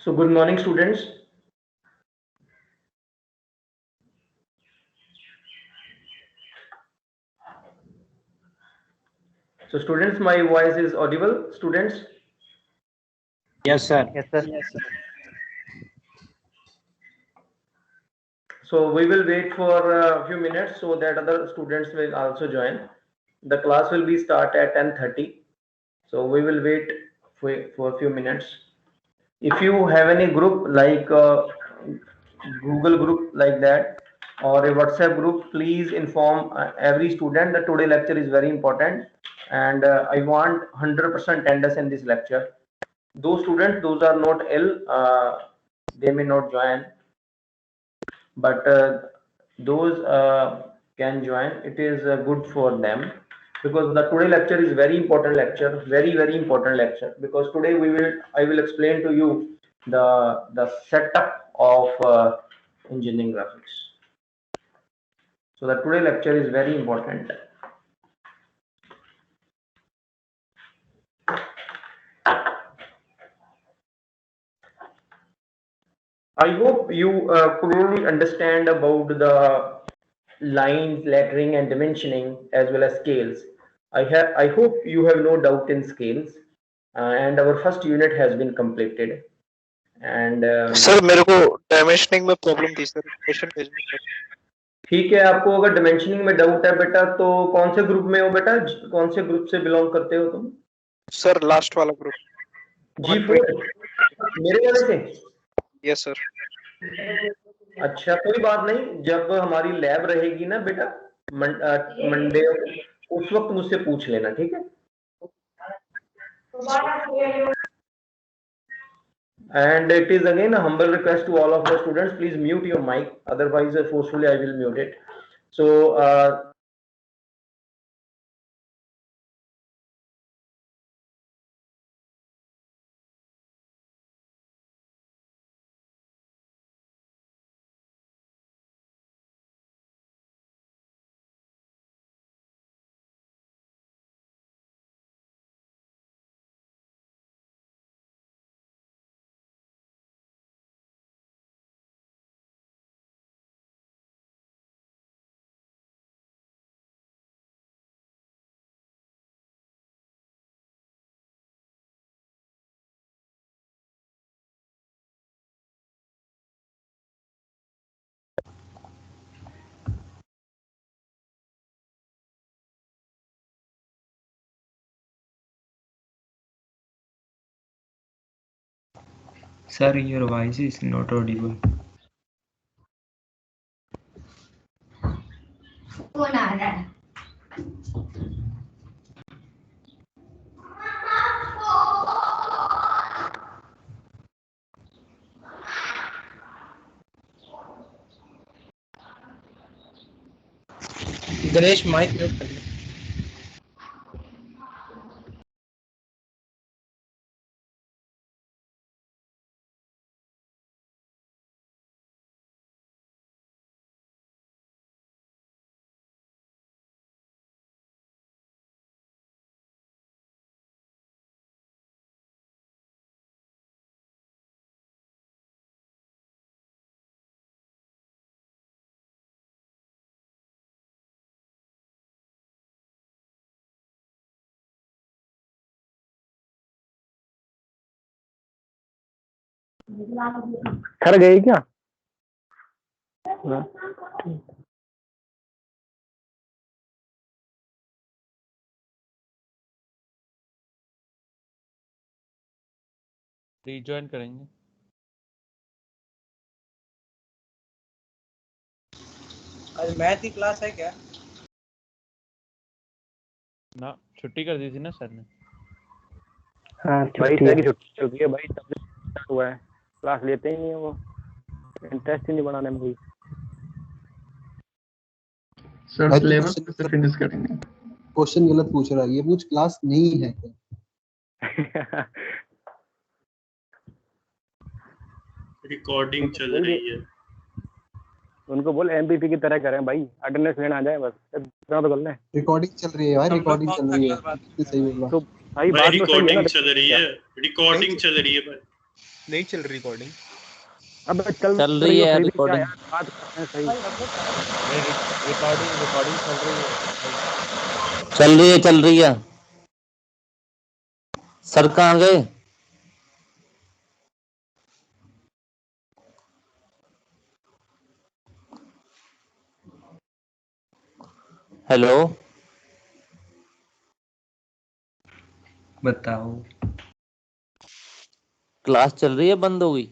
So good morning, students. So students, my voice is audible, students? Yes, sir. Yes, sir. So we will wait for a few minutes so that other students will also join. The class will be start at 10:30. So we will wait for a few minutes. If you have any group like Google group like that or a WhatsApp group, please inform every student that today lecture is very important and I want 100% attendance in this lecture. Those students, those are not ill, they may not join, but those can join. It is good for them because the today lecture is very important lecture, very important lecture. Because today I will explain to you the setup of engineering graphics. So the today lecture is very important. I hope you clearly understand about the lines, lettering, and dimensioning as well as scales. I hope you have no doubt in scales, and our first unit has been completed. And sir मेरे को dimensioning में problem थी sir, question भेजने में। ठीक है, आपको अगर डायमेंशनिंग में डाउट है बेटा तो कौन से ग्रुप में हो बेटा, कौन से ग्रुप से बिलोंग करते हो तुम? सर लास्ट वाला ग्रुप G4 मेरे वाले से? Yes sir. अच्छा कोई बात नहीं, जब हमारी लैब रहेगी ना बेटा मंडे, उस वक्त मुझसे पूछ लेना, ठीक है? And it is again a humble request to all of the students, please mute your mic, otherwise forcefully I will mute it. So Sir, your voice is not audible. कौन आ रहा है? गणेश माइक म्यूट कर ले। कर गई क्या? Rejoin करेंगे। आज मैथ की क्लास है क्या? ना छुट्टी कर दी थी ना सर ने। हाँ भाई सर की छुट्टी चल रही है भाई, तब से स्टार्ट हुआ है, क्लास लेते ही नहीं है वो, इंटरेस्ट ही नहीं बनाने में कोई। सर सिलेबस से फिनिश करेंगे। क्वेश्चन गलत पूछ रहा है, ये कुछ क्लास नहीं है क्या? रिकॉर्डिंग चल रही है। उनको बोल एमपीपी की तरह करें भाई, अटेंडेंस लेना आ जाए बस, इतना तो कर लें। रिकॉर्डिंग चल रही है भाई, रिकॉर्डिंग चल रही है, सही बोल रहा। तो भाई भाई बात तो सही है ना, रिकॉर्डिंग चल रही है, रिकॉर्डिंग चल रही है भाई। नहीं चल रही रिकॉर्डिंग। अब चल रही है फिर भी क्या रिकॉर्डिंग। यार, बात करते हैं सही। रिकॉर्डिंग चल रही है। चल रही है। सर कहाँ गए? हेलो, बताओ। क्लास चल रही है बंद हो गई?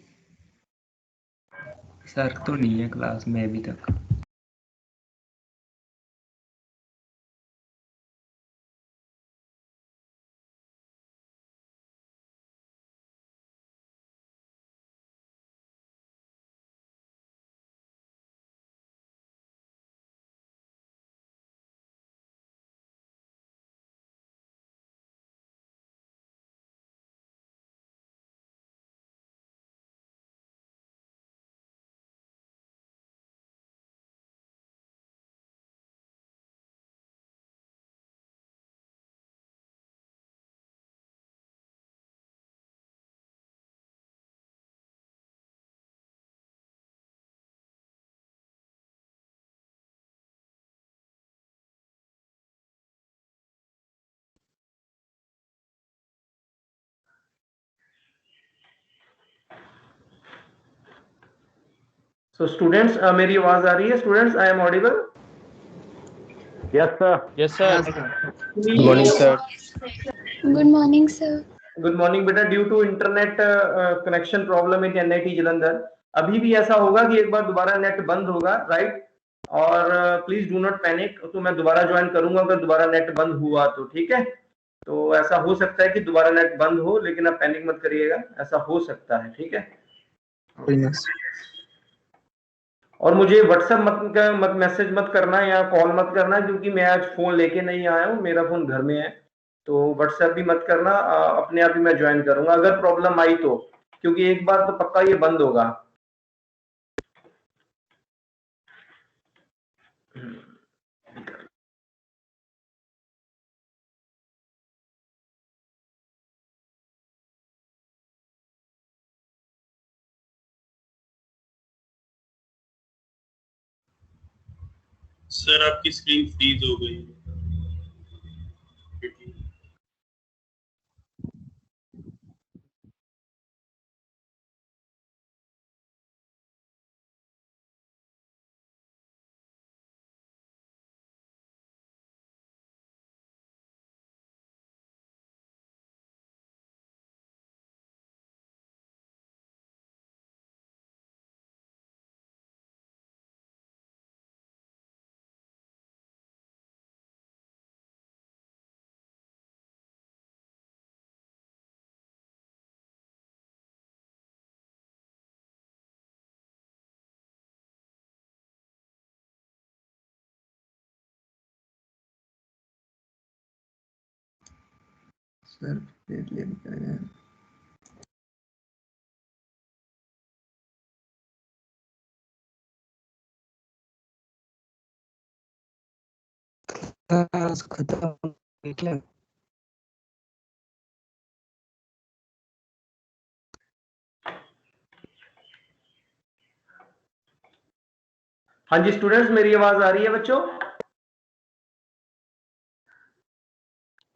सर तो नहीं है क्लास में अभी तक। So students, मेरी आवाज आ रही है? Students, I am audible? Yes sir. Yes sir. Good morning sir. Good morning, sir. Good morning बेटा। Due to internet connection problem in NIT Jalandhar, अभी भी ऐसा होगा कि एक बार दोबारा नेट बंद होगा, राइट? और प्लीज डू नॉट पैनिक। तो मैं दोबारा ज्वाइन करूंगा अगर दोबारा नेट बंद हुआ तो, ठीक है? तो ऐसा हो सकता है कि दोबारा नेट बंद हो, लेकिन आप पैनिक मत करिएगा, ऐसा हो सकता है, ठीक है? और मुझे व्हाट्सएप मत मैसेज मत करना या कॉल मत करना, क्योंकि मैं आज फोन लेके नहीं आया हूँ, मेरा फोन घर में है। तो व्हाट्सएप भी मत करना, अपने आप ही मैं ज्वाइन करूंगा अगर प्रॉब्लम आई तो, क्योंकि एक बार तो पक्का ये बंद होगा। सर आपकी स्क्रीन फ्रीज हो गई। सर फिर ले गए। खत्म क्या? हाँ जी स्टूडेंट्स, मेरी आवाज आ रही है बच्चों?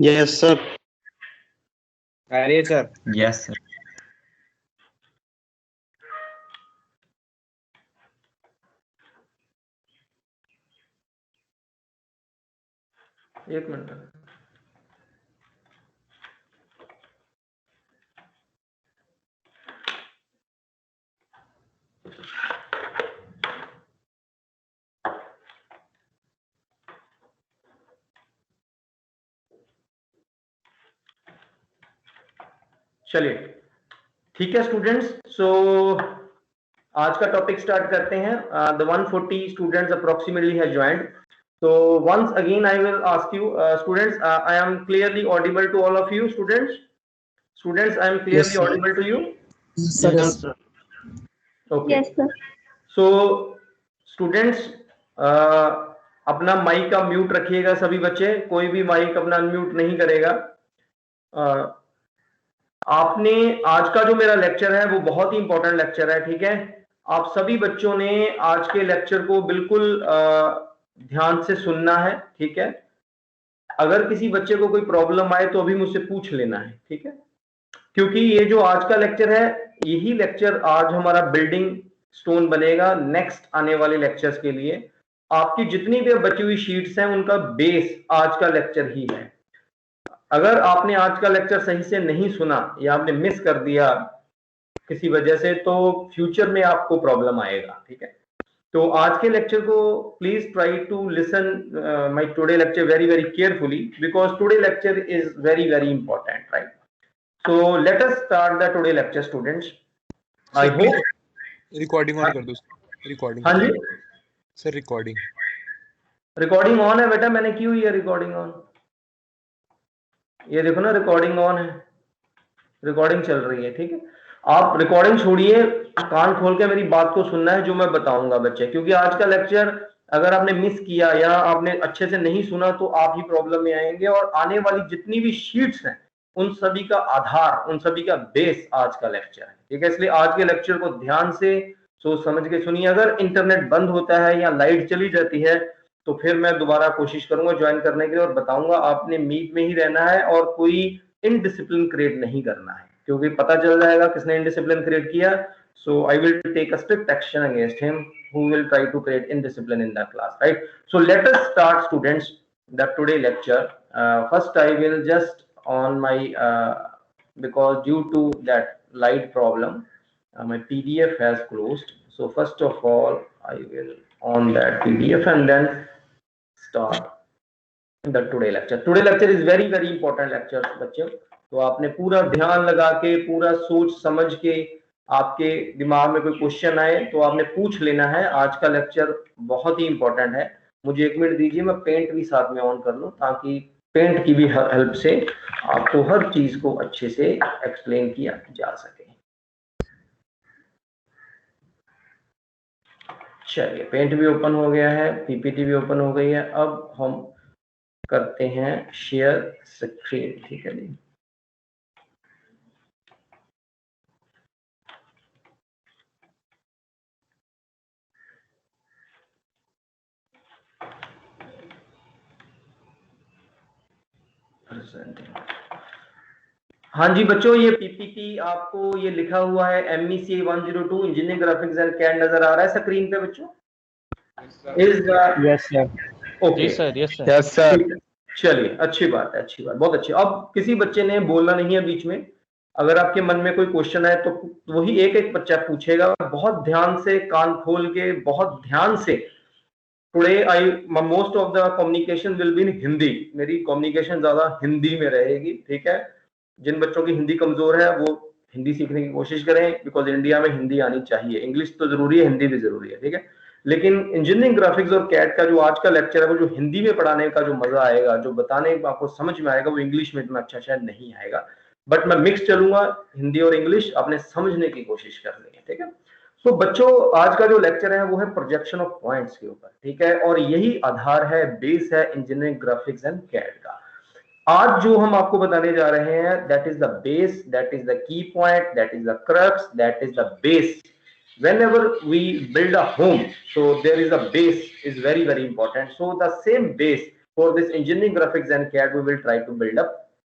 Yes sir. आ रही है सर। Yes sir. एक मिनट। चलिए ठीक है स्टूडेंट्स, सो आज का टॉपिक स्टार्ट करते हैं। The 140 students approximately have joined. So once again I will ask you, students, I am clearly audible to all of you students? Students, I am clearly Yes, sir. audible to you? Yes, sir. Okay. Yes, sir. So students, अपना mic का mute रखिएगा सभी बच्चे, कोई भी mic अपना unmute नहीं करेगा। आपने आज का जो मेरा लेक्चर है वो बहुत ही इंपॉर्टेंट लेक्चर है, ठीक है। आप सभी बच्चों ने आज के लेक्चर को बिल्कुल ध्यान से सुनना है, ठीक है। अगर किसी बच्चे को कोई प्रॉब्लम आए तो अभी मुझसे पूछ लेना है, ठीक है, क्योंकि ये जो आज का लेक्चर है यही लेक्चर आज हमारा बिल्डिंग स्टोन बनेगा नेक्स्ट आने वाले लेक्चर्स के लिए। आपकी जितनी भी बची हुई शीट्स हैं उनका बेस आज का लेक्चर ही है। अगर आपने आज का लेक्चर सही से नहीं सुना या आपने मिस कर दिया किसी वजह से तो फ्यूचर में आपको प्रॉब्लम आएगा, ठीक है। तो आज के लेक्चर को please try to listen my today lecture very very carefully because today lecture is very very important, right. So let us start the today lecture, students. I hope recording on कर दो recording. हाँ जी sir recording on है बेटा, मैंने की हुई है recording on. ये देखो ना रिकॉर्डिंग ऑन है, रिकॉर्डिंग चल रही है, ठीक है। आप रिकॉर्डिंग छोड़िए, कान खोल के मेरी बात को सुनना है जो मैं बताऊंगा बच्चे, क्योंकि आज का लेक्चर अगर आपने मिस किया या आपने अच्छे से नहीं सुना तो आप ही प्रॉब्लम में आएंगे। और आने वाली जितनी भी शीट्स हैं उन सभी का आधार, उन सभी का बेस आज का लेक्चर है, ठीक है। इसलिए आज के लेक्चर को ध्यान से सोच समझ के सुनिए। अगर इंटरनेट बंद होता है या लाइट चली जाती है तो फिर मैं दोबारा कोशिश करूंगा ज्वाइन करने के लिए और बताऊंगा। आपने मीट में ही रहना है और कोई इनडिसिप्लिन क्रिएट नहीं करना है, क्योंकि पता चल जाएगा किसने इनडिसिप्लिन क्रिएट किया। So I will take a strict action against him who will try to create indiscipline in the class, right. So let us start students the today lecture. First I will just on my because due to that light problem my PDF has closed. So first of all I will on that PDF and then start the today lecture. Today lecture is very very important lecture बच्चों, तो आपने पूरा ध्यान लगा के पूरा सोच समझ के आपके दिमाग में कोई क्वेश्चन आए तो आपने पूछ लेना है। आज का लेक्चर बहुत ही इंपॉर्टेंट है। मुझे 1 मिनट दीजिए, मैं पेंट भी साथ में ऑन कर लूं ताकि पेंट की भी हेल्प से आपको हर चीज को अच्छे से एक्सप्लेन किया जा सके। चलिए पेंट भी ओपन हो गया है, पीपीटी भी ओपन हो गई है। अब हम करते हैं शेयर स्क्रीन, ठीक है जी। हाँ जी बच्चों, ये पीपीटी आपको ये लिखा हुआ है MECA 102 engineering graphics and CAD नजर आ रहा है स्क्रीन पे बच्चों? Yes sir. Okay yes sir. चलिए अच्छी बात है, अच्छी बात, बहुत अच्छी। अब किसी बच्चे ने बोलना नहीं है बीच में। अगर आपके मन में कोई क्वेश्चन है तो वही एक एक बच्चा पूछेगा, बहुत ध्यान से कान खोल के बहुत ध्यान से। Today I most of the communication will be in Hindi. मेरी कम्युनिकेशन ज्यादा हिंदी में रहेगी, ठीक है। जिन बच्चों की हिंदी कमजोर है वो हिंदी सीखने की कोशिश करें, बिकॉज इंडिया में हिंदी आनी चाहिए। इंग्लिश तो जरूरी है, हिंदी भी जरूरी है, ठीक है। लेकिन इंजीनियरिंग ग्राफिक्स और कैड का जो आज का लेक्चर है वो जो हिंदी में पढ़ाने का जो मजा आएगा, जो बताने में आपको समझ में आएगा, वो इंग्लिश में इतना अच्छा शायद नहीं आएगा। बट मैं मिक्स चलूंगा, हिंदी और इंग्लिश आपने समझने की कोशिश करनी है, ठीक है। तो बच्चों आज का जो लेक्चर है वो है प्रोजेक्शन ऑफ पॉइंट्स के ऊपर, ठीक है। और यही आधार है, बेस है इंजीनियरिंग ग्राफिक्स एंड कैड का। आज जो हम आपको बताने जा रहे हैं that is the base, that is the key point, that is the crux, that is the base. Whenever we build a home, so there is a base is very very important. So the same base for this engineering graphics and CAD we will try to build up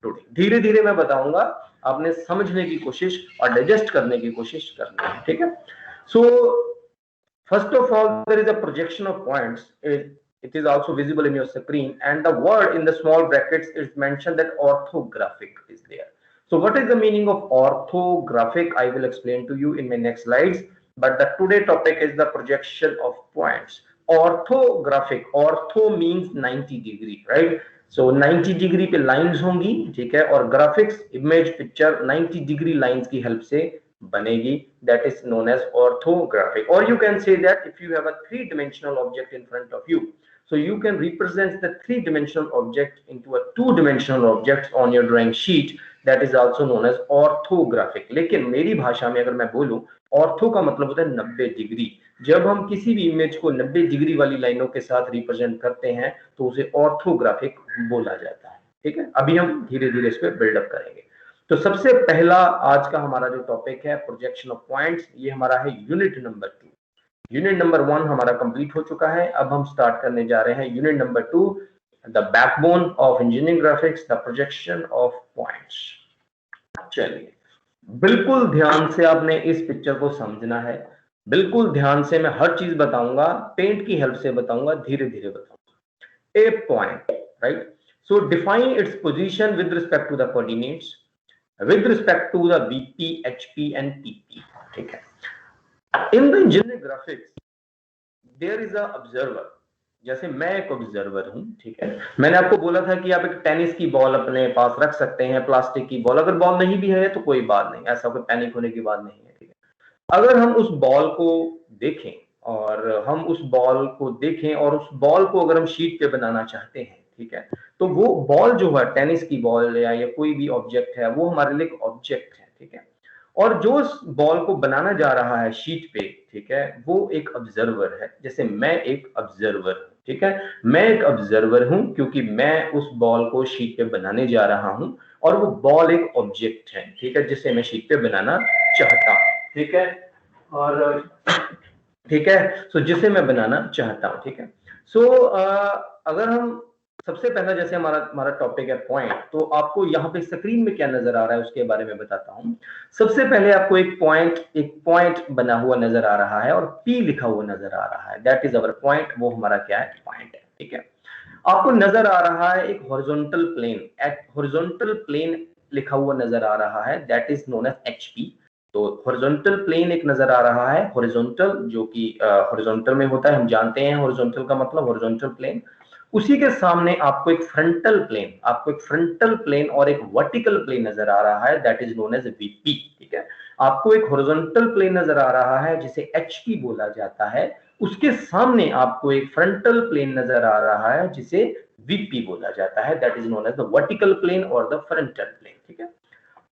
today. धीरे धीरे मैं बताऊंगा, आपने समझने की कोशिश और digest करने की कोशिश करनी है, ठीक है। So first of all there is a projection of points. It is also visible in your screen, and the word in the small brackets is mentioned that orthographic is there. So what is the meaning of orthographic? I will explain to you in my next slides. But the today topic is the projection of points. Orthographic, ortho means 90 degree, right? So 90 degree पे lines होंगी, ठीक है। और graphics, image, picture 90 degree lines की help से बनेगी, that is known as orthographic. Or you can say that if you have a three-dimensional object in front of you, so you can represent the three-dimensional object into a two-dimensional object on your drawing sheet. That is also known as orthographic. लेकिन मेरी भाषा में अगर मैं बोलूं, ortho का मतलब होता है 90 डिग्री। जब हम किसी भी इमेज को 90 डिग्री वाली लाइनों के साथ रिप्रेजेंट करते हैं तो उसे ऑर्थोग्राफिक बोला जाता है, ठीक है। अभी हम धीरे धीरे इस पे बिल्डअप करेंगे। तो सबसे पहला आज का हमारा जो टॉपिक है प्रोजेक्शन ऑफ पॉइंट्स, ये हमारा है यूनिट नंबर 2। यूनिट नंबर 1 हमारा कंप्लीट हो चुका है। अब हम स्टार्ट करने जा रहे हैं unit number 2, the backbone of engineering graphics, the projection of points. चलिए, बिल्कुल ध्यान से आपने इस पिक्चर को समझना है, बिल्कुल ध्यान से। मैं हर चीज बताऊंगा, पेंट की हेल्प से बताऊंगा, धीरे धीरे बताऊंगा। A point, right? So define its position with respect to the coordinates, with respect to the VP, HP and PP, ठीक है। In the engineering graphics there is a observer, जैसे मैं एक ऑब्जर्वर हूं, ठीक है। मैंने आपको बोला था कि आप एक टेनिस की बॉल अपने पास रख सकते हैं, प्लास्टिक की बॉल। अगर बॉल नहीं भी है तो कोई बात नहीं, ऐसा कोई पैनिक होने की बात नहीं है, ठीक है। अगर हम उस बॉल को देखें और उस बॉल को अगर हम शीट पे बनाना चाहते हैं, ठीक है, तो वो बॉल जो है, टेनिस की बॉल या कोई भी ऑब्जेक्ट है, वो हमारे लिए एक ऑब्जेक्ट है, ठीक है। और जो उस बॉल को बनाना जा रहा है शीट पे, ठीक है, वो एक ऑब्जर्वर है। जैसे मैं एक ऑब्जर्वर हूं, ठीक है, मैं एक ऑब्जर्वर हूं क्योंकि मैं उस बॉल को शीट पे बनाने जा रहा हूं और वो बॉल एक ऑब्जेक्ट है, ठीक है, जिसे मैं शीट पे बनाना चाहता हूं, ठीक है। और ठीक है, सो जिसे मैं बनाना चाहता हूं, ठीक है। सो अगर हम सबसे पहला, जैसे हमारा टॉपिक है पॉइंट, तो आपको यहाँ पे स्क्रीन में क्या नजर आ रहा है उसके बारे में बताता हूँ। सबसे पहले आपको एक पॉइंट बना हुआ नजर आ रहा है और P लिखा हुआ नजर आ रहा है, दैट इज अवर पॉइंट। वो हमारा क्या है? पॉइंट है, ठीक है। आपको नजर आ रहा है एक हॉरिजॉन्टल प्लेन लिखा हुआ नजर आ रहा है, that is known as HP। तो हॉरिजॉन्टल प्लेन एक नजर आ रहा है, हॉरिजॉन्टल, जो कि हॉरिजॉन्टल में होता है, हम जानते हैं हॉरिजॉन्टल का मतलब हॉरिजॉन्टल प्लेन। उसी के सामने आपको एक फ्रंटल प्लेन और एक वर्टिकल प्लेन नजर आ रहा है, that is known as VP, ठीक है। आपको एक हॉरिजॉन्टल प्लेन नजर आ रहा है जिसे HP बोला जाता है, उसके सामने आपको एक फ्रंटल प्लेन नजर आ रहा है जिसे VP बोला जाता है, that is known as the vertical plane और द फ्रंटल प्लेन, ठीक है।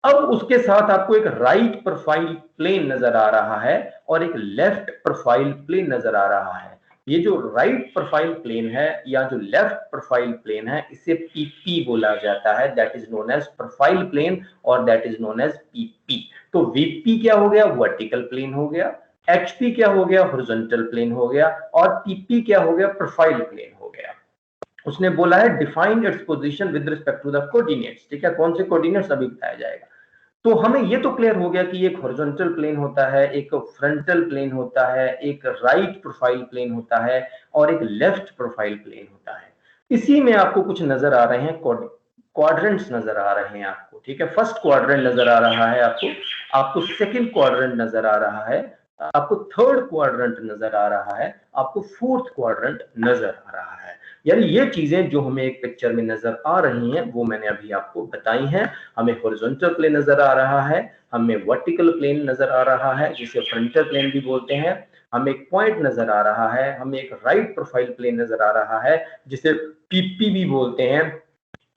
अब उसके साथ आपको एक राइट प्रोफाइल प्लेन नजर आ रहा है और एक लेफ्ट प्रोफाइल प्लेन नजर आ रहा है। ये जो राइट प्रोफाइल प्लेन है या जो लेफ्ट प्रोफाइल प्लेन है, इसे PP बोला जाता है, that is known as profile plane और that is known as PP। तो VP क्या हो गया? वर्टिकल प्लेन हो गया। HP क्या हो गया? हॉरिजॉन्टल प्लेन हो गया। और PP क्या हो गया? प्रोफाइल प्लेन हो गया। उसने बोला है define its position with respect to the coordinates, ठीक है। कौन से कोऑर्डिनेट्स अभी बताया जाएगा। तो हमें ये तो क्लियर हो गया कि एक हॉरिजॉन्टल प्लेन होता है, एक फ्रंटल प्लेन होता है, एक राइट प्रोफाइल प्लेन होता है और एक लेफ्ट प्रोफाइल प्लेन होता है। इसी में आपको कुछ नजर आ रहे हैं, क्वाड्रेंट्स नजर आ रहे हैं आपको, ठीक है। फर्स्ट क्वाड्रेंट नजर आ रहा है आपको सेकंड क्वाड्रेंट नजर आ रहा है, आपको थर्ड क्वाड्रेंट नजर आ रहा है, आपको फोर्थ क्वाड्रेंट नजर आ रहा है। यानी ये चीजें जो हमें एक पिक्चर में नजर आ रही हैं वो मैंने अभी आपको बताई हैं। हमें हॉरिजॉन्टल प्लेन नजर आ रहा है, हमें वर्टिकल प्लेन नजर आ रहा है जिसे फ्रंटल प्लेन भी बोलते हैं, हमें एक पॉइंट नजर आ रहा है, हमें एक राइट प्रोफाइल प्लेन नजर आ रहा है जिसे PP भी बोलते हैं,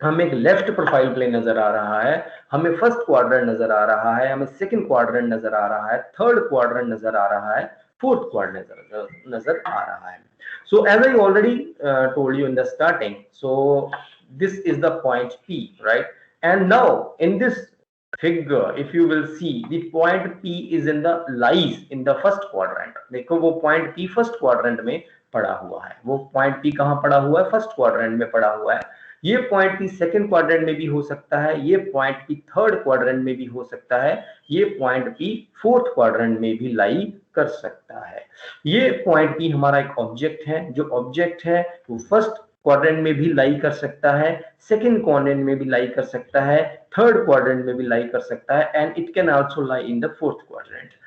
हमें एक लेफ्ट प्रोफाइल प्लेन नजर आ रहा है, हमें फर्स्ट क्वाड्रेंट नजर आ रहा है, हमें सेकंड क्वाड्रेंट नजर आ रहा है, थर्ड क्वाड्रेंट नजर आ रहा है, फोर्थ क्वाड्रेंट नजर आ रहा है। So as I already told you in the starting, so this is the point P, right? And now in this figure, if you will see, the point P is lies in the first quadrant. देखो वो point P first quadrant में पड़ा हुआ है, वो point P कहाँ पड़ा हुआ है? फर्स्ट क्वाड्रेंट में पड़ा हुआ है। ये पॉइंट P सेकंड क्वाड्रेंट में भी हो सकता है, ये पॉइंट P थर्ड क्वाड्रेंट में भी हो सकता है, ये पॉइंट P फोर्थ क्वाड्रेंट में भी लाई कर सकता है। ये पॉइंट P हमारा एक ऑब्जेक्ट है, जो ऑब्जेक्ट है वो फर्स्ट क्वाड्रेंट में भी लाई कर सकता है, सेकंड क्वाड्रेंट में भी लाई कर सकता है, थर्ड क्वाड्रेंट में भी लाई कर सकता है, and it can also lie in the fourth quadrant.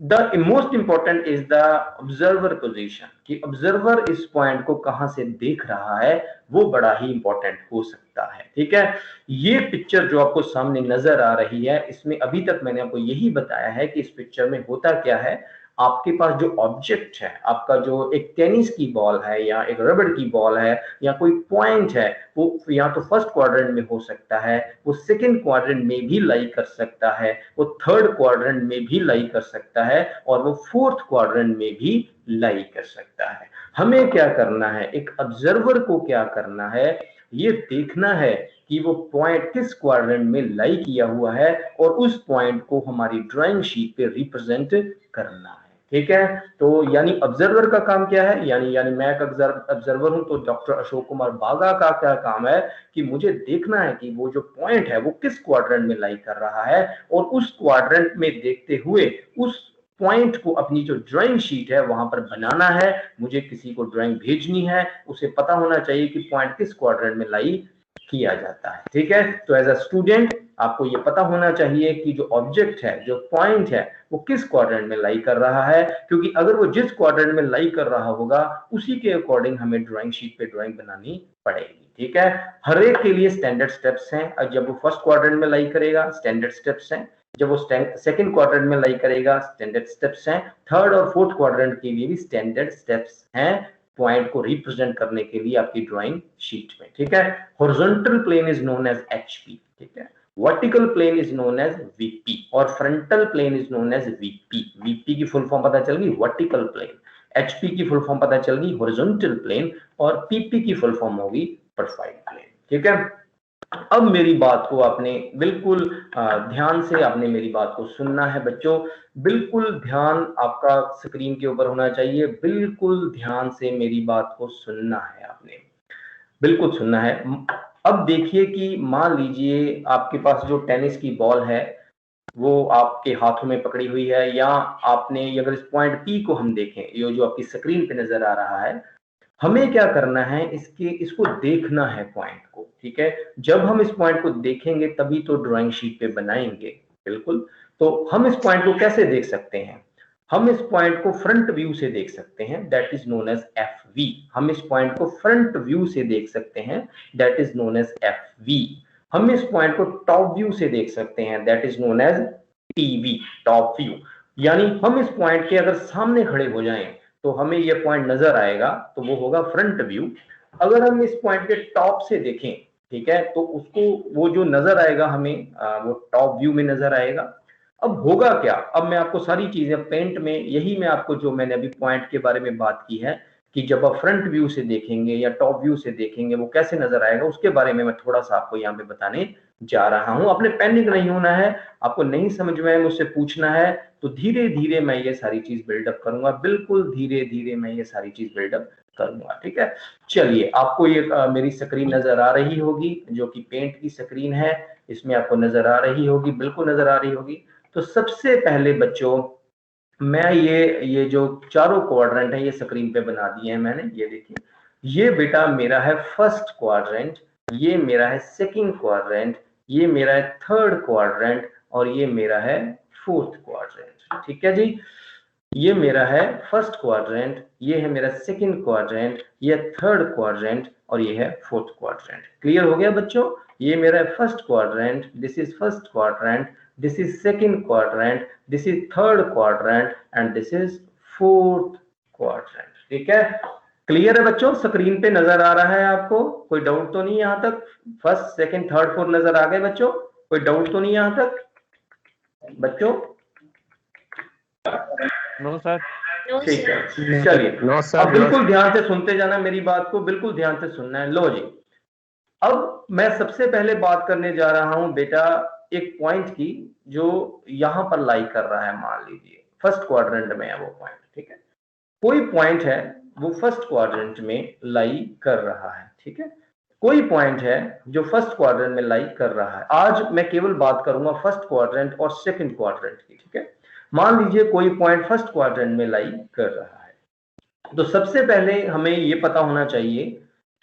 The most important is the observer position, कि ऑब्जर्वर इस पॉइंट को कहां से देख रहा है, वो बड़ा ही इंपॉर्टेंट हो सकता है, ठीक है। ये पिक्चर जो आपको सामने नजर आ रही है, इसमें अभी तक मैंने आपको यही बताया है कि इस पिक्चर में होता क्या है। आपके पास जो ऑब्जेक्ट है, आपका जो एक टेनिस की बॉल है या एक रबड़ की बॉल है या कोई पॉइंट है, वो या तो फर्स्ट क्वाड्रेंट में हो सकता है, वो सेकंड क्वाड्रेंट में भी लाई कर सकता है, वो थर्ड क्वाड्रेंट में भी लाई कर सकता है और वो फोर्थ क्वाड्रेंट में भी लाई कर सकता है। हमें क्या करना है, एक ऑब्जर्वर को क्या करना है, ये देखना है कि वो पॉइंट किस क्वाड्रेंट में लाई किया हुआ है और उस पॉइंट को हमारी ड्राइंग शीट पे रिप्रेजेंट करना है। ठीक है, तो यानी ऑब्जर्वर का काम क्या है, यानी मैं एक ऑब्जर्वर हूं, तो डॉक्टर अशोक कुमार बागा का क्या काम है कि मुझे देखना है कि वो जो पॉइंट है वो किस क्वाड्रेंट में लाई कर रहा है और उस क्वाड्रेंट में देखते हुए उस पॉइंट को अपनी जो ड्राइंग शीट है वहां पर बनाना है। मुझे किसी को ड्राइंग भेजनी है, उसे पता होना चाहिए कि पॉइंट किस क्वाड्रेंट में लाई किया जाता है। ठीक है, तो एज अ स्टूडेंट आपको ये पता होना चाहिए कि जो ऑब्जेक्ट है, जो पॉइंट है, वो किस क्वाड्रेंट में लाई कर रहा है, क्योंकि अगर वो जिस क्वाड्रेंट में लाई कर रहा होगा उसी के अकॉर्डिंग हमें ड्राइंग शीट पे ड्राइंग बनानी पड़ेगी। ठीक है, हर एक के लिए स्टैंडर्ड स्टेप्स हैं। और जब वो फर्स्ट क्वाड्रेंट में लाई करेगा स्टैंडर्ड स्टेप्स हैं, जब वो सेकंड क्वाड्रेंट में लाई करेगा स्टैंडर्ड स्टेप्स हैं, थर्ड और फोर्थ क्वाड्रेंट के लिए भी स्टैंडर्ड स्टेप्स हैं पॉइंट को रिप्रेजेंट करने के लिए आपकी ड्राइंग शीट में। ठीक है, horizontal plane is known as HP, ठीक है, vertical plane is known as VP और frontal plane is known as VP. VP की फुल फॉर्म पता चल गई, वर्टिकल प्लेन, एचपी की फुल फॉर्म पता चल गई, हॉरिजॉन्टल प्लेन, और पीपी की फुल फॉर्म होगी प्रोफाइल प्लेन। ठीक है, अब मेरी बात को आपने बिल्कुल ध्यान से आपने मेरी बात को सुनना है बच्चों, बिल्कुल ध्यान आपका स्क्रीन के ऊपर होना चाहिए, बिल्कुल ध्यान से मेरी बात को सुनना है, आपने बिल्कुल सुनना है। अब देखिए कि मान लीजिए आपके पास जो टेनिस की बॉल है वो आपके हाथों में पकड़ी हुई है, या आपने अगर इस पॉइंट पी को हम देखें, ये जो आपकी स्क्रीन पे नजर आ रहा है, हमें क्या करना है, इसको देखना है पॉइंट को। ठीक है, जब हम इस पॉइंट को देखेंगे तभी तो ड्राइंग शीट पे बनाएंगे। बिल्कुल, तो हम इस पॉइंट को कैसे देख सकते हैं, हम इस पॉइंट को फ्रंट व्यू से देख सकते हैं, that is known as FV। हम इस पॉइंट को फ्रंट व्यू से देख सकते हैं, that is known as FV। हम इस पॉइंट को टॉप व्यू से देख सकते हैं, that is known as TV, top view. यानी हम इस पॉइंट के अगर सामने खड़े हो जाएं तो हमें ये पॉइंट नजर आएगा, तो वो होगा फ्रंट व्यू। अगर हम इस पॉइंट के टॉप से देखें, ठीक है, तो उसको वो जो नजर आएगा हमें वो टॉप व्यू में नजर आएगा। अब होगा क्या, अब मैं आपको सारी चीजें पेंट में, यही मैं आपको जो मैंने अभी पॉइंट के बारे में बात की है कि जब आप फ्रंट व्यू से देखेंगे या टॉप व्यू से देखेंगे वो कैसे नजर आएगा, उसके बारे में मैं थोड़ा सा आपको यहाँ पे बताने जा रहा हूं। आपने पैनिक नहीं होना है, आपको नहीं समझ में मुझसे पूछना है, तो धीरे धीरे मैं ये सारी चीज बिल्डअप करूंगा, बिल्कुल धीरे धीरे मैं ये सारी चीज बिल्डअप करूंगा। ठीक है, चलिए, आपको ये मेरी स्क्रीन नजर आ रही होगी जो कि पेंट की स्क्रीन है, इसमें आपको नजर आ रही होगी, बिल्कुल नजर आ रही होगी। तो सबसे पहले बच्चों मैं ये जो चारों क्वाड्रेंट है ये स्क्रीन पे बना दिए हैं मैंने, ये देखिए, ये बेटा मेरा है फर्स्ट क्वाड्रेंट, ये मेरा है सेकंड क्वाड्रेंट, ये मेरा है थर्ड क्वाड्रेंट, और ये मेरा है फोर्थ क्वाड्रेंट। ठीक है जी, ये मेरा है फर्स्ट क्वाड्रेंट, ये है मेरा सेकंड क्वाड्रेंट, ये थर्ड क्वाड्रेंट, और ये है फोर्थ क्वाड्रेंट। क्लियर हो गया बच्चों, ये मेरा है first quadrant, this is first quadrant, this is second quadrant, this is third quadrant, and this is fourth quadrant। ठीक है, क्लियर है बच्चों, स्क्रीन पे नजर आ रहा है आपको, कोई डाउट तो नहीं यहाँ तक, फर्स्ट सेकंड थर्ड फोर्थ नजर आ गए बच्चों, कोई डाउट तो नहीं यहाँ तक बच्चों? No sir. ठीक है, चलिए, अब बिल्कुल ध्यान से सुनते जाना मेरी बात को, बिल्कुल ध्यान से सुनना है। लो जी, अब मैं सबसे पहले बात करने जा रहा हूं बेटा एक पॉइंट की जो यहां पर लाई कर रहा है, मान लीजिए फर्स्ट क्वाड्रेंट में है वो पॉइंट। ठीक है, कोई पॉइंट है वो फर्स्ट क्वाड्रेंट में लाई कर रहा है। ठीक है, कोई पॉइंट है जो फर्स्ट क्वाड्रेंट में लाई कर रहा है। आज मैं केवल बात करूंगा फर्स्ट क्वाड्रेंट और सेकंड क्वाड्रेंट की। ठीक है, मान लीजिए कोई पॉइंट फर्स्ट क्वाड्रेंट में लाई कर रहा है, तो सबसे पहले हमें ये पता होना चाहिए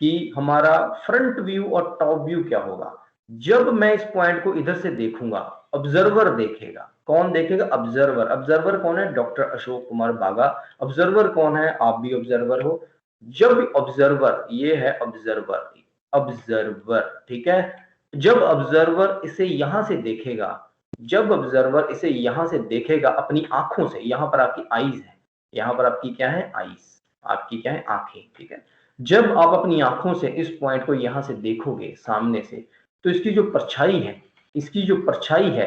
कि हमारा फ्रंट व्यू और टॉप व्यू क्या होगा। जब मैं इस पॉइंट को इधर से देखूंगा, ऑब्जर्वर देखेगा, कौन देखेगा? ऑब्जर्वर। ऑब्जर्वर कौन है? डॉक्टर अशोक कुमार बागा। ऑब्जर्वर कौन है? आप भी ऑब्जर्वर हो। जब ऑब्जर्वर, ये है ऑब्जर्वर, ऑब्जर्वर, ठीक है, जब ऑब्जर्वर इसे यहां से देखेगा, जब ऑब्जर्वर इसे यहां से देखेगा अपनी आंखों से, यहां पर आपकी आईज है, यहां पर आपकी क्या है? आईज, आपकी क्या है? आंखें। ठीक है, जब आप अपनी आंखों से इस पॉइंट को यहां से देखोगे सामने से, तो इसकी जो परछाई है, इसकी जो परछाई है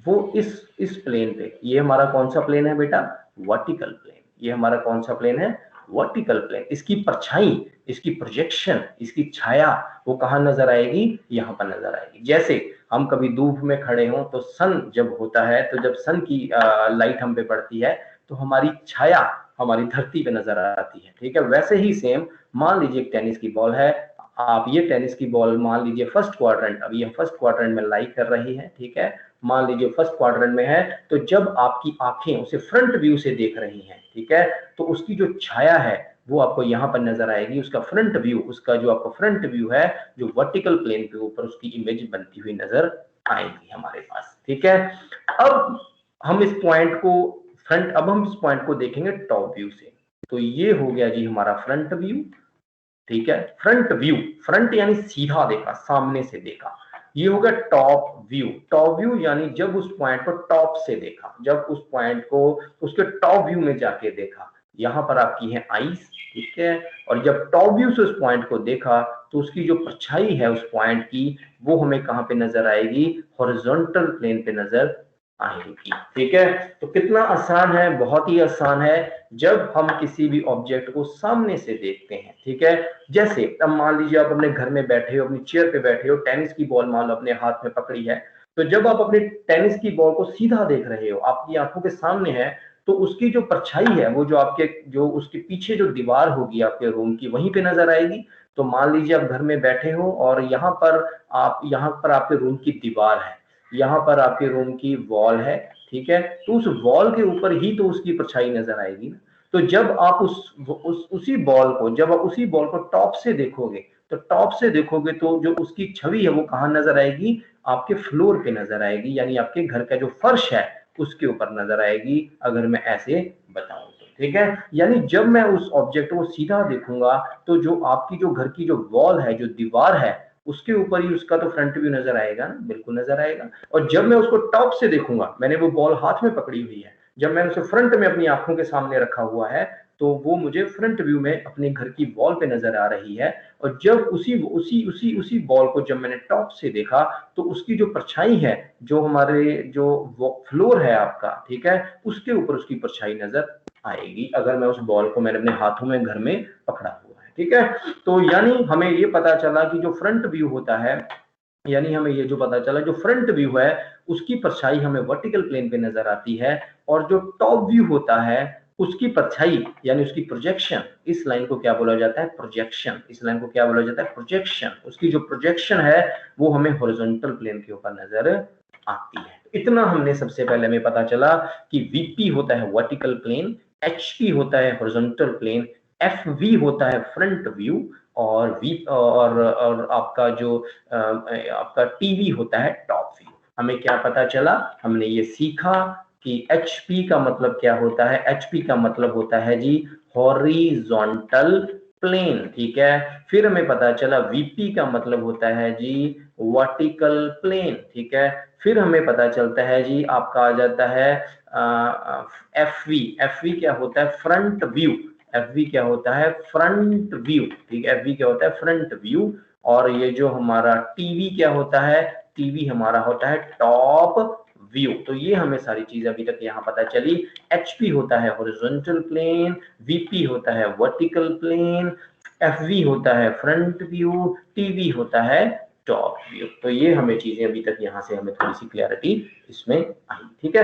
वो इस प्लेन पे, ये हमारा कौन सा प्लेन है बेटा? Vertical plane. ये हमारा कौन सा प्लेन है? वर्टिकल प्लेन, इसकी परछाई, इसकी प्रोजेक्शन, इसकी छाया वो कहाँ नजर आएगी, यहाँ पर नजर आएगी। जैसे हम कभी धूप में खड़े हों तो सन जब होता है, तो जब सन की लाइट हम पे पड़ती है तो हमारी छाया हमारी धरती पे नजर आती है, ठीक है। वैसे ही सेम मान लीजिए एक टेनिस की बॉल है, आप ये टेनिस की बॉल मान लीजिए फर्स्ट क्वाड्रेंट, अभी ये फर्स्ट क्वाड्रेंट में लाई कर रही है, ठीक है, मान लीजिए फर्स्ट क्वाड्रेंट में है, तो जब आपकी आंखें उसे फ्रंट व्यू से देख रही हैं, ठीक है, तो उसकी जो छाया है वो आपको यहाँ पर नजर आएगी, उसका फ्रंट व्यू, उसका जो आपको फ्रंट व्यू है जो वर्टिकल प्लेन के ऊपर उसकी इमेज बनती हुई नजर आएगी हमारे पास, ठीक है। अब हम इस पॉइंट को अब हम इस पॉइंट को देखेंगे टॉप व्यू से। तो ये हो गया जी हमारा फ्रंट व्यू, ठीक है, फ्रंट व्यू, फ्रंट यानी सीधा देखा, सामने से देखा। ये हो गया टॉप व्यू। टॉप व्यू यानी जब उस पॉइंट को टॉप से देखा, जब उस पॉइंट को उसके टॉप व्यू में जाके देखा, यहाँ पर आपकी है आईज, ठीक है, और जब टॉप व्यू से उस पॉइंट को देखा तो उसकी जो परछाई है उस पॉइंट की वो हमें कहाँ पे नजर आएगी, हॉरिजॉन्टल प्लेन पे नजर आएगी, ठीक है। तो कितना आसान है, बहुत ही आसान है जब हम किसी भी ऑब्जेक्ट को सामने से देखते हैं, ठीक है। जैसे अब मान लीजिए आप अपने घर में बैठे हो, अपनी चेयर पे बैठे हो, टेनिस की बॉल मान लो अपने हाथ में पकड़ी है, तो जब आप अपने टेनिस की बॉल को सीधा देख रहे हो, आपकी आंखों के सामने है, तो उसकी जो परछाई है वो जो उसके पीछे जो दीवार होगी आपके रूम की वहीं पे नजर आएगी। तो मान लीजिए आप घर में बैठे हो और यहाँ पर आपके रूम की दीवार है, यहाँ पर आपके रूम की वॉल है, ठीक है, तो उस वॉल के ऊपर ही तो उसकी परछाई नजर आएगी ना। तो जब आप उसी बॉल को टॉप से देखोगे, तो जो उसकी छवि है वो कहाँ नजर आएगी, आपके फ्लोर पे नजर आएगी, यानी आपके घर का जो फर्श है उसके ऊपर नजर आएगी, अगर मैं ऐसे बताऊं तो, ठीक है। यानी जब मैं उस ऑब्जेक्ट को सीधा देखूंगा तो जो आपकी जो घर की जो वॉल है, जो दीवार है, उसके ऊपर ही उसका तो फ्रंट व्यू नजर आएगा ना, बिल्कुल नजर आएगा। और जब मैं उसको टॉप से देखूंगा, मैंने वो बॉल हाथ में पकड़ी हुई है, जब मैंने उसे फ्रंट में अपनी आंखों के सामने रखा हुआ है, तो वो मुझे फ्रंट व्यू में अपने घर की वॉल पे नजर आ रही है। और जब उसी बॉल को जब मैंने टॉप से देखा तो उसकी जो परछाई है, जो हमारे जो फ्लोर है आपका, ठीक है, उसके ऊपर उसकी परछाई नजर आएगी, अगर मैं उस बॉल को मैंने अपने हाथों में घर में पकड़ा हुआ है, ठीक है। तो यानी हमें ये पता चला कि जो फ्रंट व्यू होता है, यानी हमें ये जो पता चला जो फ्रंट व्यू है उसकी परछाई हमें वर्टिकल प्लेन पे नजर आती है, और जो टॉप व्यू होता है उसकी परछाई यानी उसकी प्रोजेक्शन, इस लाइन को क्या बोला जाता है, प्रोजेक्शन, इस लाइन को क्या बोला जाता है, प्रोजेक्शन, उसकी जो प्रोजेक्शन है वो हमें हॉरिजॉन्टल प्लेन के ऊपर नजर आती है। इतना हमने सबसे पहले हमें पता चला कि वीपी होता है वर्टिकल प्लेन, एचपी होता है हॉरिजॉन्टल प्लेन, एफवी होता है फ्रंट व्यू, और आपका जो आपका टीवी होता है टॉप व्यू। हमें क्या पता चला, हमने ये सीखा कि एचपी का मतलब क्या होता है, एचपी का मतलब होता है जी हॉरिजॉन्टल प्लेन, ठीक है। फिर हमें पता चला वीपी का मतलब होता है जी वर्टिकल प्लेन, ठीक है। फिर हमें पता चलता है जी आपका आ जाता है एफवी, एफवी क्या होता है, फ्रंट व्यू, एफवी क्या होता है, फ्रंट व्यू, ठीक है, एफवी क्या होता है, फ्रंट व्यू। और ये जो हमारा टीवी क्या होता है, टीवी हमारा होता है टॉप व्यू। तो ये हमें सारी चीज अभी तक यहाँ पता चली। एचपी होता है हॉरिजॉन्टल प्लेन, वीपी होता है वर्टिकल प्लेन, एफवी होता है फ्रंट व्यू, टीवी होता है टॉप व्यू। तो ये हमें चीजें अभी तक यहाँ से हमें थोड़ी सी क्लैरिटी इसमें आई, ठीक है।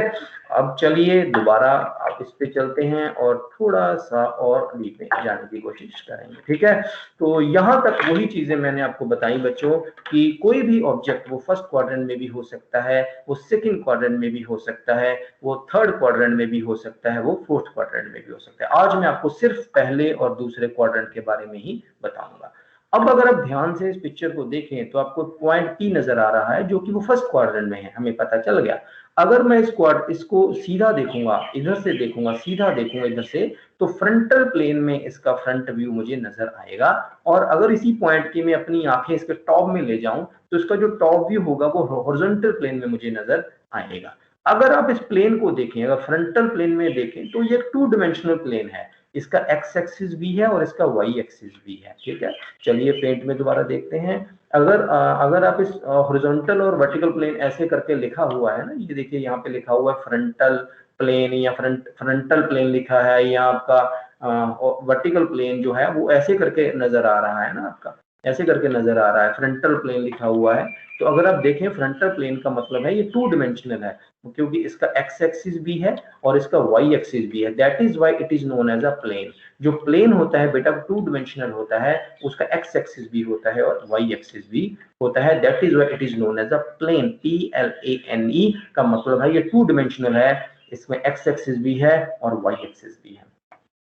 अब चलिए दोबारा आप इस पे चलते हैं और थोड़ा सा और डीप में जाने की कोशिश करेंगे, ठीक है। तो यहाँ तक वही चीजें मैंने आपको बताई बच्चों कि कोई भी ऑब्जेक्ट वो फर्स्ट क्वाड्रेंट में भी हो सकता है, वो सेकंड क्वाड्रेंट में भी हो सकता है, वो थर्ड क्वाड्रेंट में भी हो सकता है, वो फोर्थ क्वाड्रेंट में भी हो सकता है। आज मैं आपको सिर्फ पहले और दूसरे क्वाड्रेंट के बारे में ही बताऊंगा। अब अगर आप ध्यान से इस पिक्चर को देखें तो आपको पॉइंट टी नजर आ रहा है जो कि वो फर्स्ट क्वाड्रेंट में है, हमें पता चल गया। अगर मैं इसको सीधा देखूंगा, इधर से देखूंगा, सीधा देखूंगा इधर से, तो फ्रंटल प्लेन में इसका फ्रंट व्यू मुझे नजर आएगा। और अगर इसी पॉइंट की मैं अपनी आंखें इसके टॉप में ले जाऊं तो इसका जो टॉप व्यू होगा वो हॉरिजॉन्टल प्लेन में मुझे नजर आएगा। अगर आप इस प्लेन को देखें, अगर फ्रंटल प्लेन में देखें तो ये 2 डायमेंशनल प्लेन है, इसका एक्स एक्सिस भी है और इसका वाई एक्सिस भी है, ठीक है। चलिए पेंट में दोबारा देखते हैं। अगर आप इस हॉरिजॉन्टल और वर्टिकल प्लेन ऐसे करके लिखा हुआ है ना, ये देखिए यहाँ पे लिखा हुआ है फ्रंटल प्लेन या फ्रंटल प्लेन लिखा है, या आपका वर्टिकल प्लेन जो है वो ऐसे करके नजर आ रहा है ना, आपका ऐसे करके नजर आ रहा है, फ्रंटल प्लेन लिखा हुआ है। तो अगर आप देखें फ्रंटल प्लेन का मतलब है ये 2 डिमेंशनल है, क्योंकि इसका एक्स एक्सिस भी है और इसका वाई एक्सिस भी है। That is why it is known as a plane. जो प्लेन होता है बेटा 2 डिमेंशनल होता है, उसका एक्स एक्सिस भी होता है और वाई एक्सिस भी होता है। That is why it is known as a plane. PLANE का मतलब है ये 2 डिमेंशनल है, इसमें एक्स एक्सिस भी है और वाई एक्सिस भी है,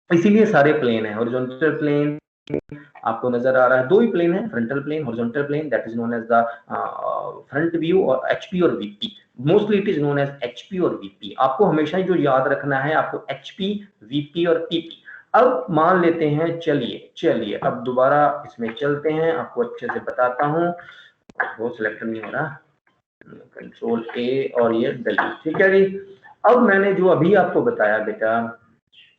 इसीलिए सारे प्लेन है। हॉरिजॉन्टल प्लेन आपको नजर आ रहा है, 2 ही प्लेन है, frontal plane, horizontal plane, that is known as the front view और HP और VP। Mostly it is known as HP और VP। आपको हमेशा ही जो याद रखना है, आपको HP, VP और PP। अब मान लेते हैं, चलिए अब दोबारा इसमें चलते हैं, आपको अच्छे से बताता हूँ। वो सिलेक्ट नहीं हो रहा, Ctrl A और ये डिलीट, ठीक है जी। अब मैंने जो अभी आपको बताया बेटा,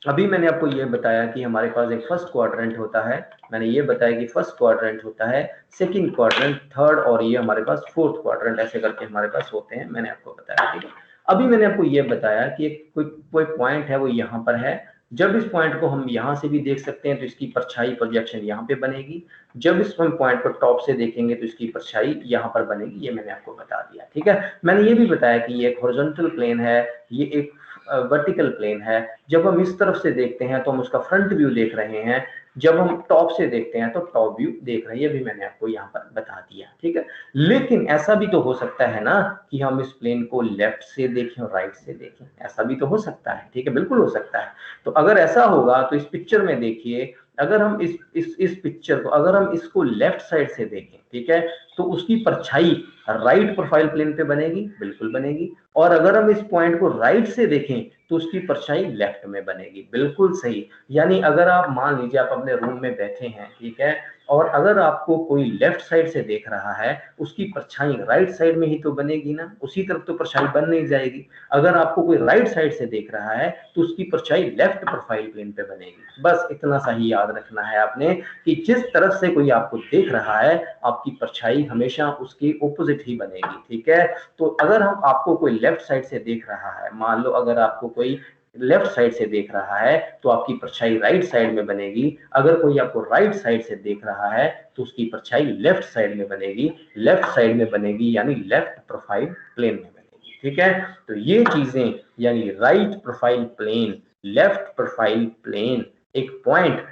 अभी मैंने आपको ये बताया कि हमारे पास एक फर्स्ट क्वाड्रेंट होता है, मैंने ये बताया कि फर्स्ट क्वाड्रेंट होता है, सेकंड क्वाड्रेंट, थर्ड और ये हमारे पास फोर्थ क्वाड्रेंट, ऐसे करके हमारे पास होते हैं, मैंने आपको बताया, ठीक है। अभी मैंने आपको ये बताया कि कोई पॉइंट है वो यहाँ पर है। जब इस पॉइंट को हम यहाँ से भी देख सकते हैं तो इसकी परछाई प्रोजेक्शन यहाँ पे बनेगी। जब इस पॉइंट को टॉप से देखेंगे तो इसकी परछाई यहाँ पर बनेगी, ये मैंने आपको बता दिया, ठीक है। मैंने ये भी बताया कि ये एक हॉरिजॉन्टल प्लेन है, ये एक वर्टिकल प्लेन है। जब हम इस तरफ से देखते हैं तो हम उसका फ्रंट व्यू देख रहे हैं, जब हम टॉप से देखते हैं तो टॉप व्यू देख रहे हैं, ये भी मैंने आपको यहाँ पर बता दिया, ठीक है। लेकिन ऐसा भी तो हो सकता है ना कि हम इस प्लेन को लेफ्ट से देखें और राइट से देखें, ऐसा भी तो हो सकता है, ठीक है, बिल्कुल हो सकता है। तो अगर ऐसा होगा तो इस पिक्चर में देखिए, अगर हम इस पिक्चर को, अगर हम इसको लेफ्ट साइड से देखें, ठीक है, तो उसकी परछाई राइट प्रोफाइल प्लेन पे बनेगी, बिल्कुल बनेगी। और अगर हम इस पॉइंट को राइट से देखें तो उसकी परछाई लेफ्ट में बनेगी, बिल्कुल सही। यानी अगर आप मान लीजिए आप अपने रूम में बैठे हैं, ठीक है, और अगर आपको कोई लेफ्ट साइड से देख रहा है, उसकी परछाई राइट साइड में ही तो बनेगी ना, उसी तरफ तो परछाई बन नहीं जाएगी। अगर आपको कोई राइट साइड से देख रहा है तो उसकी परछाई लेफ्ट प्रोफाइल प्लेन पे बनेगी। बस इतना सा ही याद रखना है आपने कि जिस तरफ से कोई आपको देख रहा है, आपकी परछाई हमेशा उसकी ऑपोजिट ही बनेगी, ठीक है। तो अगर हम आपको कोई लेफ्ट साइड से देख रहा है, मान लो अगर आपको कोई लेफ्ट साइड से देख रहा है तो आपकी परछाई राइट साइड में बनेगी। अगर कोई आपको राइट साइड से देख रहा है तो उसकी परछाई लेफ्ट साइड में बनेगी, लेफ्ट साइड में बनेगी यानी लेफ्ट प्रोफाइल प्लेन में बनेगी, ठीक है। तो ये चीजें यानी right profile plane, left profile plane, एक पॉइंट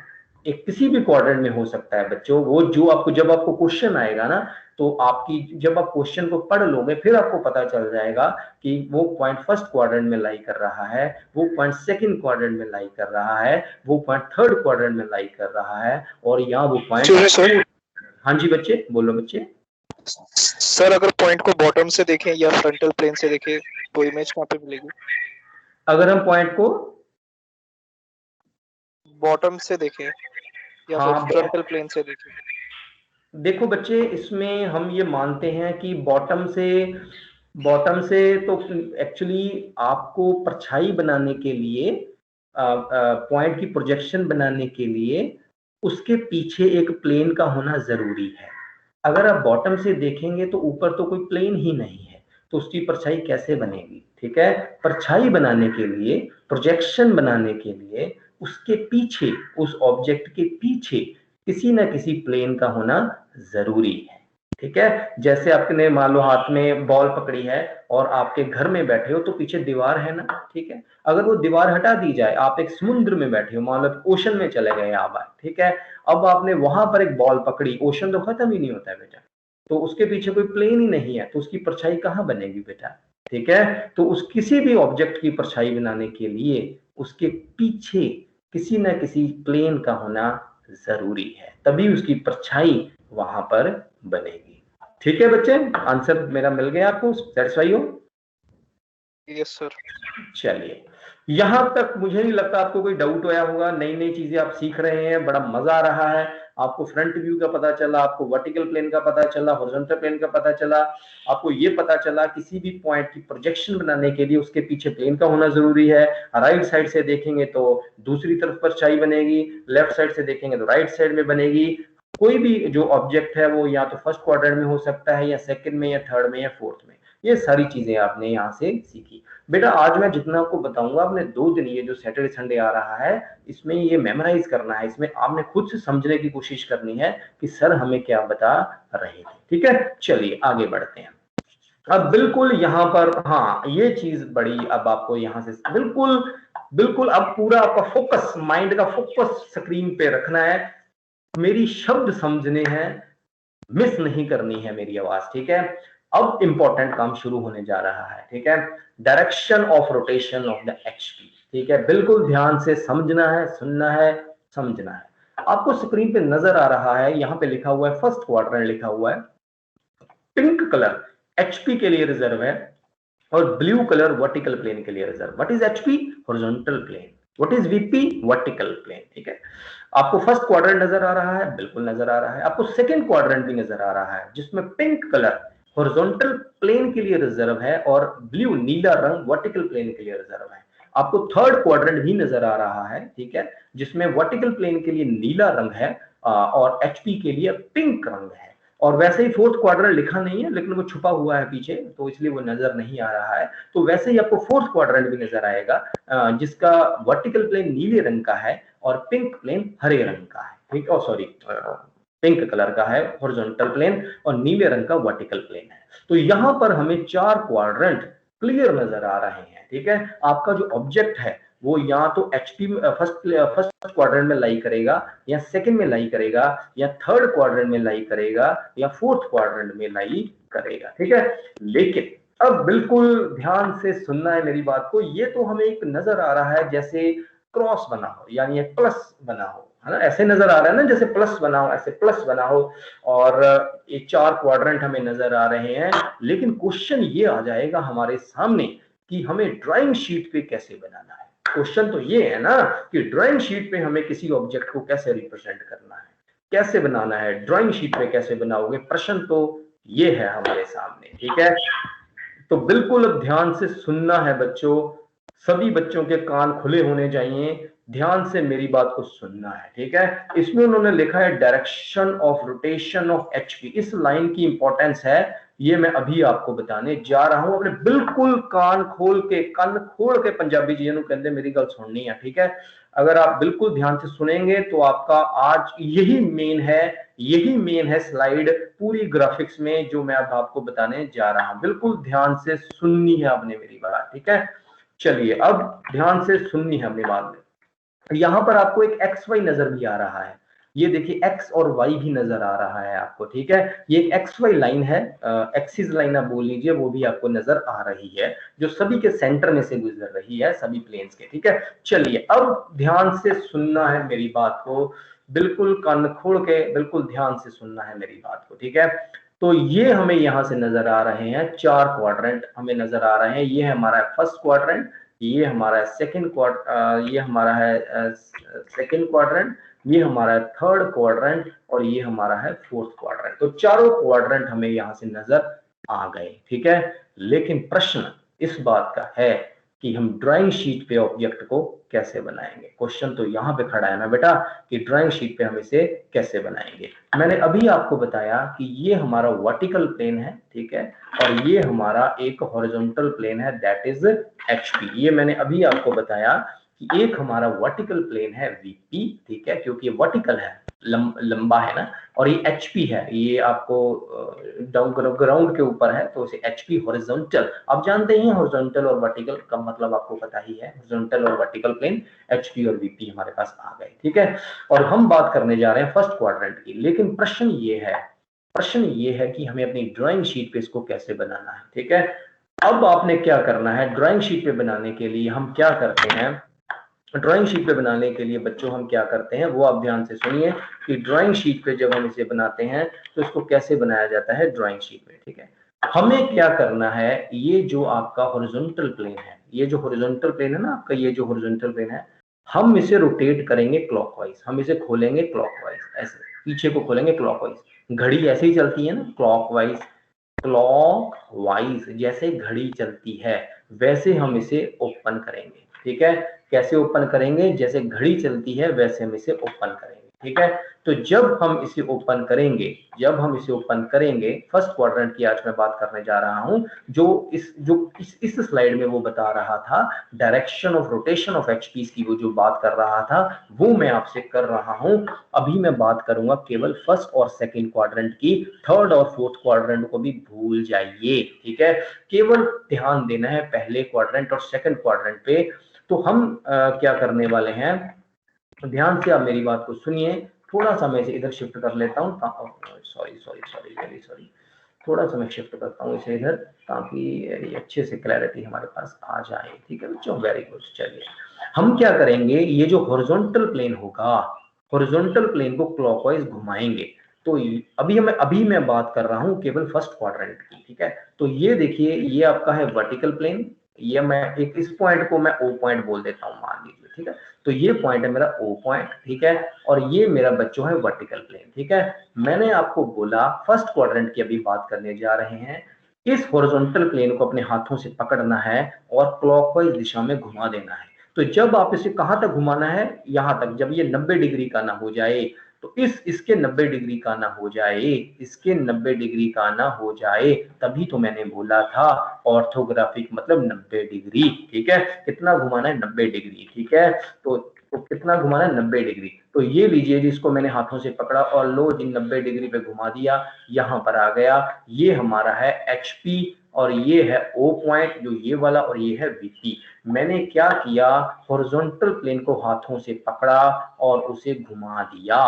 एक किसी भी क्वाड्रेंट में हो सकता है बच्चों। वो जो आपको, जब आपको क्वेश्चन आएगा ना, तो आपकी जब आप क्वेश्चन को पढ़ लोगे फिर आपको पता चल जाएगा कि वो पॉइंट फर्स्ट क्वाड्रेंट में लाई कर रहा है, वो पॉइंट सेकंड क्वाड्रेंट में लाई कर रहा है, वो पॉइंट थर्ड क्वाड्रेंट में लाई कर रहा है, और यहाँ वो पॉइंट। हाँ जी बच्चे, बोलो बच्चे। सर अगर पॉइंट को बॉटम से देखें या फ्रंटल प्लेन से देखें तो इमेज कहाँ पे मिलेगी? अगर हम पॉइंट को बॉटम से देखें या फ्रंटल प्लेन से देखें? देखो बच्चे, इसमें हम ये मानते हैं कि बॉटम से तो एक्चुअली आपको परछाई बनाने के लिए, पॉइंट की प्रोजेक्शन बनाने के लिए उसके पीछे एक प्लेन का होना जरूरी है। अगर आप बॉटम से देखेंगे तो ऊपर तो कोई प्लेन ही नहीं है, तो उसकी परछाई कैसे बनेगी, ठीक है। परछाई बनाने के लिए, प्रोजेक्शन बनाने के लिए उसके पीछे, उस ऑब्जेक्ट के पीछे किसी ना किसी प्लेन का होना जरूरी है, ठीक है। जैसे आपने मान लो हाथ में बॉल पकड़ी है और आपके घर में बैठे हो तो पीछे दीवार है ना, ठीक है। अगर वो दीवार हटा दी जाए, आप एक समुद्र में बैठे हो, मान लो ओशन में चले गए आप, ठीक है, अब आपने वहां पर एक बॉल पकड़ी, ओशन तो खत्म ही नहीं होता है बेटा, तो उसके पीछे कोई प्लेन ही नहीं है, तो उसकी परछाई कहाँ बनेगी बेटा, ठीक है। तो उस किसी भी ऑब्जेक्ट की परछाई बनाने के लिए उसके पीछे किसी ना किसी प्लेन का होना जरूरी है, तभी उसकी परछाई वहां पर बनेगी, ठीक है बच्चे। आंसर मेरा मिल गया आपको, सेटिस्फाई हो? Yes sir. चलिए, यहां तक मुझे नहीं लगता आपको कोई डाउट होया होगा। नई नई चीजें आप सीख रहे हैं, बड़ा मजा आ रहा है। आपको फ्रंट व्यू का पता चला, आपको वर्टिकल प्लेन का पता चला, हॉरिजॉन्टल प्लेन का पता चला, आपको ये पता चला किसी भी पॉइंट की प्रोजेक्शन बनाने के लिए उसके पीछे प्लेन का होना जरूरी है। राइट साइड से देखेंगे तो दूसरी तरफ परछाई बनेगी, लेफ्ट साइड से देखेंगे तो राइट साइड में बनेगी। कोई भी जो ऑब्जेक्ट है वो या तो फर्स्ट क्वाड्रेंट में हो सकता है, या सेकंड में, या थर्ड में, या फोर्थ में। ये सारी चीजें आपने यहाँ से सीखी। बेटा आज मैं जितना आपको बताऊंगा, आपने 2 दिन ये जो सैटरडे संडे आ रहा है इसमें ये मेमोराइज करना है, इसमें आपने खुद से समझने की कोशिश करनी है कि सर हमें क्या बता रहे थे। ठीक है, चलिए आगे बढ़ते हैं। अब बिल्कुल यहाँ पर हाँ ये चीज बड़ी, अब आपको यहाँ से बिल्कुल अब पूरा आपका फोकस, माइंड का फोकस स्क्रीन पे रखना है, मेरी शब्द समझने हैं, मिस नहीं करनी है मेरी आवाज। ठीक है, अब इंपॉर्टेंट काम शुरू होने जा रहा है। ठीक है, direction of rotation of the HP. ठीक है, बिल्कुल ध्यान से समझना है, सुनना है, समझना है। आपको स्क्रीन पे नजर आ रहा है, यहाँ पे लिखा हुआ है फर्स्ट क्वाड्रेंट लिखा हुआ है, पिंक कलर एचपी के लिए रिजर्व है और ब्लू कलर वर्टिकल प्लेन के लिए reserve. What is HP? Horizontal plane. What is VP? Vertical plane. ठीक है, आपको फर्स्ट क्वाड्रेंट नजर आ रहा है, बिल्कुल नजर आ रहा है। आपको सेकंड क्वाड्रेंट भी नजर आ रहा है जिसमें पिंक कलर हॉरिजॉन्टल प्लेन के लिए रिजर्व है और ब्लू नीला रंग वर्टिकल प्लेन के लिए रिजर्व है। आपको थर्ड क्वाड्रेंट भी नजर आ रहा है, ठीक है, जिसमें वर्टिकल प्लेन के लिए नीला रंग है और एचपी के लिए पिंक रंग है। और वैसे ही फोर्थ क्वाड्रेंट लिखा नहीं है लेकिन वो छुपा हुआ है पीछे, तो इसलिए वो नजर नहीं आ रहा है। तो वैसे ही आपको फोर्थ क्वाड्रेंट भी नजर आएगा जिसका वर्टिकल प्लेन नीले रंग का है और पिंक प्लेन हरे रंग का है। ठीक है, सॉरी पिंक कलर का है हॉरिजॉन्टल प्लेन और नीले रंग का वर्टिकल प्लेन है। तो यहाँ पर हमें 4 क्वाड्रेंट क्लियर नजर आ रहे हैं। ठीक है, आपका जो ऑब्जेक्ट है वो या तो एचपी फर्स्ट क्वाड्रेंट में लाई करेगा या सेकंड में लाई करेगा या थर्ड क्वाड्रेंट में लाई करेगा या फोर्थ क्वाड्रेंट में लाई करेगा। ठीक है, लेकिन अब बिल्कुल ध्यान से सुनना है मेरी बात को। ये तो हमें एक नजर आ रहा है जैसे क्रॉस बना हो, यानी एक प्लस बना हो, है ना, ऐसे नजर आ रहा है ना, जैसे प्लस बना हो, ऐसे प्लस बना हो और ये 4 क्वाड्रेंट हमें नजर आ रहे हैं। लेकिन क्वेश्चन ये आ जाएगा हमारे सामने कि हमें ड्राइंग शीट पे कैसे बनाना है। क्वेश्चन तो ये है ना कि ड्राइंग शीट पे हमें किसी ऑब्जेक्ट को कैसे रिप्रेजेंट करना है, कैसे बनाना है, ड्राइंग शीट पे कैसे बनाओगे, प्रश्न तो ये है हमारे सामने। ठीक है, तो बिल्कुल अब ध्यान से सुनना है बच्चों, सभी बच्चों के कान खुले होने चाहिए, ध्यान से मेरी बात को सुनना है। ठीक है, इसमें उन्होंने लिखा है direction of rotation of HP. इस लाइन की इंपॉर्टेंस है, ये मैं अभी आपको बताने जा रहा हूं। अपने बिल्कुल कान खोल के पंजाबी जी नु कहते मेरी गल सुननी है। ठीक है, अगर आप बिल्कुल ध्यान से सुनेंगे तो आपका आज यही मेन है स्लाइड पूरी ग्राफिक्स में जो मैं अब आपको बताने जा रहा हूं। बिल्कुल ध्यान से सुननी है आपने मेरी बात। ठीक है, चलिए अब ध्यान से सुननी है अपनी बात में। यहां पर आपको एक एक्स वाई नजर भी आ रहा है, ये देखिए एक्स और वाई भी नजर आ रहा है आपको। ठीक है, ये एक एक्स वाई लाइन है, एक्सिस लाइन आप बोल लीजिए, वो भी आपको नजर आ रही है जो सभी के सेंटर में से गुजर रही है, सभी प्लेन्स के। ठीक है, चलिए अब ध्यान से सुनना है मेरी बात को, बिल्कुल कान खोल के बिल्कुल ध्यान से सुनना है मेरी बात को। ठीक है, तो ये हमें यहाँ से नजर आ रहे हैं 4 क्वाड्रेंट हमें नजर आ रहे हैं। ये है हमारा फर्स्ट क्वाड्रेंट, ये हमारा सेकंड क्वाड्रेंट, ये हमारा है सेकंड क्वाड्रेंट, ये हमारा है थर्ड क्वाड्रेंट और ये हमारा है फोर्थ क्वाड्रेंट। तो चारों क्वाड्रेंट हमें यहाँ से नजर आ गए। ठीक है, लेकिन प्रश्न इस बात का है कि हम ड्राइंग शीट पे ऑब्जेक्ट को कैसे बनाएंगे। क्वेश्चन तो यहाँ पे खड़ा है ना बेटा कि ड्राइंग शीट पे हम इसे कैसे बनाएंगे। मैंने अभी आपको बताया कि ये हमारा वर्टिकल प्लेन है, ठीक है, और ये हमारा एक हॉरिजॉन्टल प्लेन है, दैट इज एचपी। ये मैंने अभी आपको बताया कि एक हमारा वर्टिकल प्लेन है वीपी, ठीक है, क्योंकि ये वर्टिकल है, लंबा है ना, और ये एचपी है, ये आपको ग्राउंड के ऊपर है तो इसे एचपी हॉरिजॉन्टल। आप जानते ही हैं हॉरिजॉन्टल और वर्टिकल का मतलब आपको पता ही है, हॉरिजॉन्टल और वर्टिकल प्लेन एचपी और वीपी हमारे पास आ गए। ठीक है, और हम बात करने जा रहे हैं फर्स्ट क्वाड्रेंट की। लेकिन प्रश्न ये है कि हमें अपनी ड्राइंग शीट पे इसको कैसे बनाना है। ठीक है, अब आपने क्या करना है, ड्राइंग शीट पे बनाने के लिए हम क्या करते हैं, ड्राइंग शीट पे बनाने के लिए बच्चों हम क्या करते हैं वो आप ध्यान से सुनिए कि ड्राइंग शीट पे जब हम इसे बनाते हैं तो इसको कैसे बनाया जाता है ड्राइंग शीट पे। ठीक है, हमें क्या करना है, ये जो आपका हॉरिजॉन्टल प्लेन है, ये जो हॉरिजॉन्टल प्लेन है ना आपका, ये जो हॉरिजॉन्टल प्लेन है, हम इसे रोटेट करेंगे क्लॉकवाइज, हम इसे खोलेंगे क्लॉकवाइज, ऐसे पीछे को खोलेंगे क्लॉकवाइज। घड़ी ऐसे ही चलती है ना, क्लॉकवाइज जैसे घड़ी चलती है वैसे हम इसे ओपन करेंगे। ठीक है, कैसे ओपन करेंगे, जैसे घड़ी चलती है वैसे हम इसे ओपन करेंगे। ठीक है। तो जब हम इसे ओपन करेंगे, फर्स्ट क्वाड्रेंट की आज मैं बात करने जा रहा हूं, जो इस स्लाइड में वो बता रहा था, डायरेक्शन ऑफ रोटेशन ऑफ एचपीस की वो जो बात कर रहा था वो मैं आपसे कर रहा हूं। अभी मैं बात करूंगा केवल फर्स्ट और सेकंड क्वाड्रेंट की, थर्ड और फोर्थ क्वाड्रेंट को भी भूल जाइए, ठीक है। केवल ध्यान देना है पहले क्वाड्रेंट और सेकंड क्वाड्रेंट पे। तो हम क्या करने वाले हैं, ध्यान से आप मेरी बात को सुनिए। थोड़ा सा मैं इसे इधर शिफ्ट कर लेता हूँ, सॉरी वेरी सॉरी, थोड़ा सा मैं शिफ्ट करता हूँ इसे इधर, ताकि अच्छे से क्लैरिटी हमारे पास आ जाए, ठीक है बच्चों, वेरी गुड। चलिए हम क्या करेंगे, ये जो हॉरिजॉन्टल प्लेन होगा, हॉरिजॉन्टल प्लेन को क्लॉकवाइज घुमाएंगे। तो अभी मैं बात कर रहा हूँ केवल फर्स्ट क्वाड्रेंट की, ठीक है। तो ये देखिए, ये आपका है वर्टिकल प्लेन, ये मैं एक इस पॉइंट को मैं ओ पॉइंट बोल देता हूँ, मान लीजिए, ठीक है। तो ये पॉइंट है मेरा ओ पॉइंट, ठीक है, और ये मेरा बच्चों है वर्टिकल प्लेन, ठीक है। मैंने आपको बोला फर्स्ट क्वाड्रेंट की अभी बात करने जा रहे हैं। इस हॉरिजॉन्टल प्लेन को अपने हाथों से पकड़ना है और क्लॉकवाइज दिशा में घुमा देना है। तो जब आप इसे कहां तक घुमाना है, यहां तक, जब ये 90 डिग्री का ना हो जाए, तो इसके 90 डिग्री का ना हो जाए, इसके 90 डिग्री का ना हो जाए, तभी तो मैंने बोला था ऑर्थोग्राफिक मतलब 90 डिग्री, ठीक है। कितना घुमाना है, 90 डिग्री, ठीक है। तो कितना घुमाना है, 90 डिग्री। तो ये लीजिए, जिसको मैंने हाथों से पकड़ा और लो जी 90 डिग्री पे घुमा दिया, यहां पर आ गया। ये हमारा है एचपी और ये है ओ पॉइंट, जो ये वाला, और ये है वीपी। मैंने क्या किया, हॉरिजॉन्टल प्लेन को हाथों से पकड़ा और उसे घुमा दिया।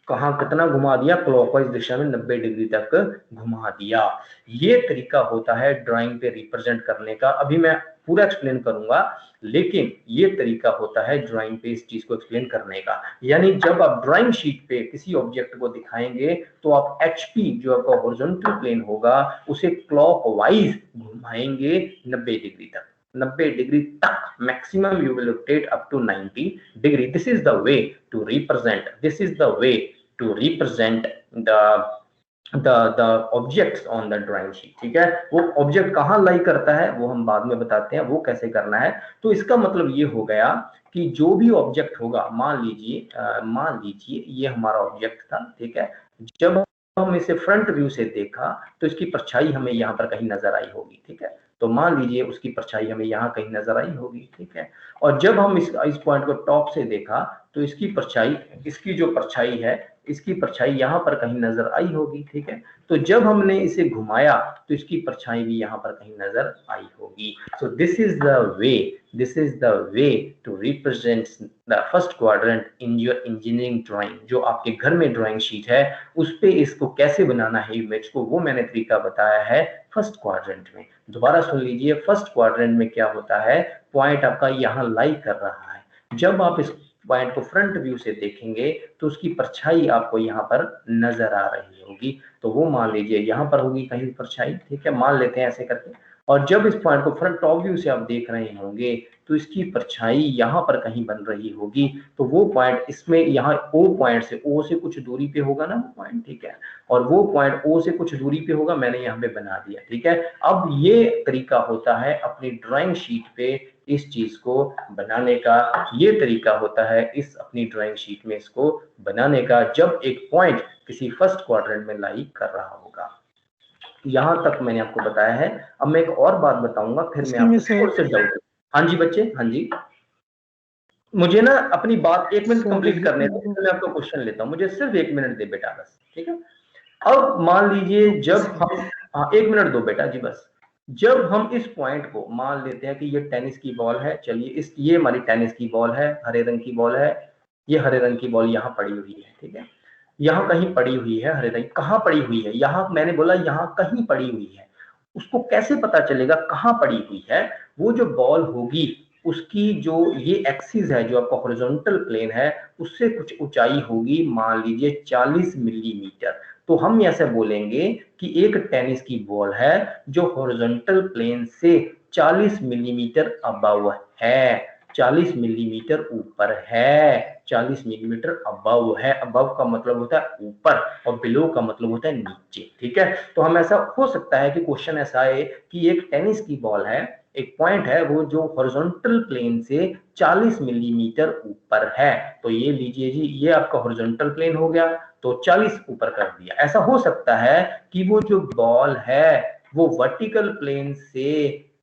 कहां, कितना घुमा दिया, क्लॉकवाइज दिशा में 90 डिग्री तक घुमा दिया। ये तरीका होता है ड्राइंग पे रिप्रेजेंट करने का। अभी मैं पूरा एक्सप्लेन करूंगा, लेकिन ये तरीका होता है ड्राइंग पे इस चीज को एक्सप्लेन करने का। यानी जब आप ड्राइंग शीट पे किसी ऑब्जेक्ट को दिखाएंगे तो आप एचपी, जो आपका हॉरिजॉन्टल प्लेन होगा, उसे क्लॉकवाइज घुमाएंगे 90 डिग्री तक, 90 डिग्री तक maximum you will rotate up to 90 degree. This is the way to represent, this is the way to represent the objects on the drawing sheet, ठीक है। वो ऑब्जेक्ट कहाँ लाई करता है वो हम बाद में बताते हैं, वो कैसे करना है। तो इसका मतलब ये हो गया कि जो भी ऑब्जेक्ट होगा, मान लीजिए ये हमारा ऑब्जेक्ट था, ठीक है। जब हम इसे फ्रंट व्यू से देखा तो इसकी परछाई हमें यहाँ पर कहीं नजर आई होगी, ठीक है। तो मान लीजिए उसकी परछाई हमें यहाँ कहीं नजर आई होगी, ठीक है। और जब हम इस पॉइंट को टॉप से देखा तो इसकी परछाई, इसकी जो परछाई है, इसकी परछाई यहाँ पर कहीं नजर आई होगी, ठीक है। तो जब हमने इसे घुमाया तो इसकी परछाई भी यहाँ पर कहीं नजर आई होगी। So this is the way to represent the first quadrant in your engineering drawing. जो आपके घर में ड्राइंग शीट है उस पे इसको कैसे बनाना है इमेज को, वो मैंने तरीका बताया है फर्स्ट क्वाड्रेंट में। दोबारा सुन लीजिए, फर्स्ट क्वाड्रेंट में क्या होता है, पॉइंट आपका यहाँ लाई कर रहा है। जब आप इस पॉइंट को फ्रंट व्यू से देखेंगे तो उसकी परछाई आपको यहाँ पर नजर आ रही होगी। तो वो मान लीजिए यहाँ पर होगी कहीं परछाई, ठीक है, मान लेते हैं ऐसे करके। और जब इस पॉइंट को फ्रंट टॉप व्यू से आप देख रहे होंगे तो इसकी परछाई यहाँ पर कहीं बन रही होगी। तो वो पॉइंट इसमें यहाँ ओ पॉइंट से, ओ से कुछ दूरी पे होगा ना वो पॉइंट, ठीक है। और वो पॉइंट ओ से कुछ दूरी पे होगा, मैंने यहाँ पे बना दिया, ठीक है। अब ये तरीका होता है अपनी ड्राइंग शीट पे इस चीज को बनाने का, ये तरीका होता है इस अपनी ड्राइंग शीट में इसको बनाने का, जब एक पॉइंट किसी फर्स्ट क्वाड्रेंट में लाई कर रहा होगा। यहां तक मैंने आपको बताया है। अब मैं एक और बात बताऊंगा, फिर मैं आपको और से डाउट। हाँ जी बच्चे, हाँ जी, मुझे ना अपनी बात 1 मिनट कंप्लीट करने दो, फिर मैं आपको क्वेश्चन लेता हूँ। मुझे सिर्फ 1 मिनट दे बेटा बस, ठीक है। अब मान लीजिए जब हम, हाँ 1 मिनट दो बेटा जी बस। जब हम इस पॉइंट को मान लेते हैं कि ये टेनिस की बॉल है, चलिए ये हमारी टेनिस की बॉल है, हरे रंग की बॉल है, ये हरे रंग की बॉल यहाँ पड़ी हुई है, ठीक है। यहाँ कहीं पड़ी हुई है हरे रंग, कहाँ पड़ी हुई है, यहाँ मैंने बोला यहाँ कहीं पड़ी हुई है। उसको कैसे पता चलेगा कहाँ पड़ी हुई है, वो जो बॉल होगी उसकी जो ये एक्सिस है, जो आपका हॉरिजॉन्टल प्लेन है, उससे कुछ ऊंचाई होगी, मान लीजिए 40 मिलीमीटर। तो हम ऐसे बोलेंगे कि एक टेनिस की बॉल है जो हॉरिजॉन्टल प्लेन से 40 मिलीमीटर अबव है, 40 मिलीमीटर ऊपर है, 40 मिलीमीटर अबव है। अबव का मतलब होता है ऊपर और बिलो का मतलब होता है नीचे, ठीक है। तो हम ऐसा हो सकता है कि क्वेश्चन ऐसा है कि एक टेनिस की बॉल है एक पॉइंट है वो जो हॉरिजॉन्टल प्लेन से 40 मिलीमीटर ऊपर है। तो ये लीजिए जी, ये आपका हॉरिजॉन्टल प्लेन हो गया, तो 40 ऊपर कर दिया। ऐसा हो सकता है कि वो जो बॉल है वो वर्टिकल प्लेन से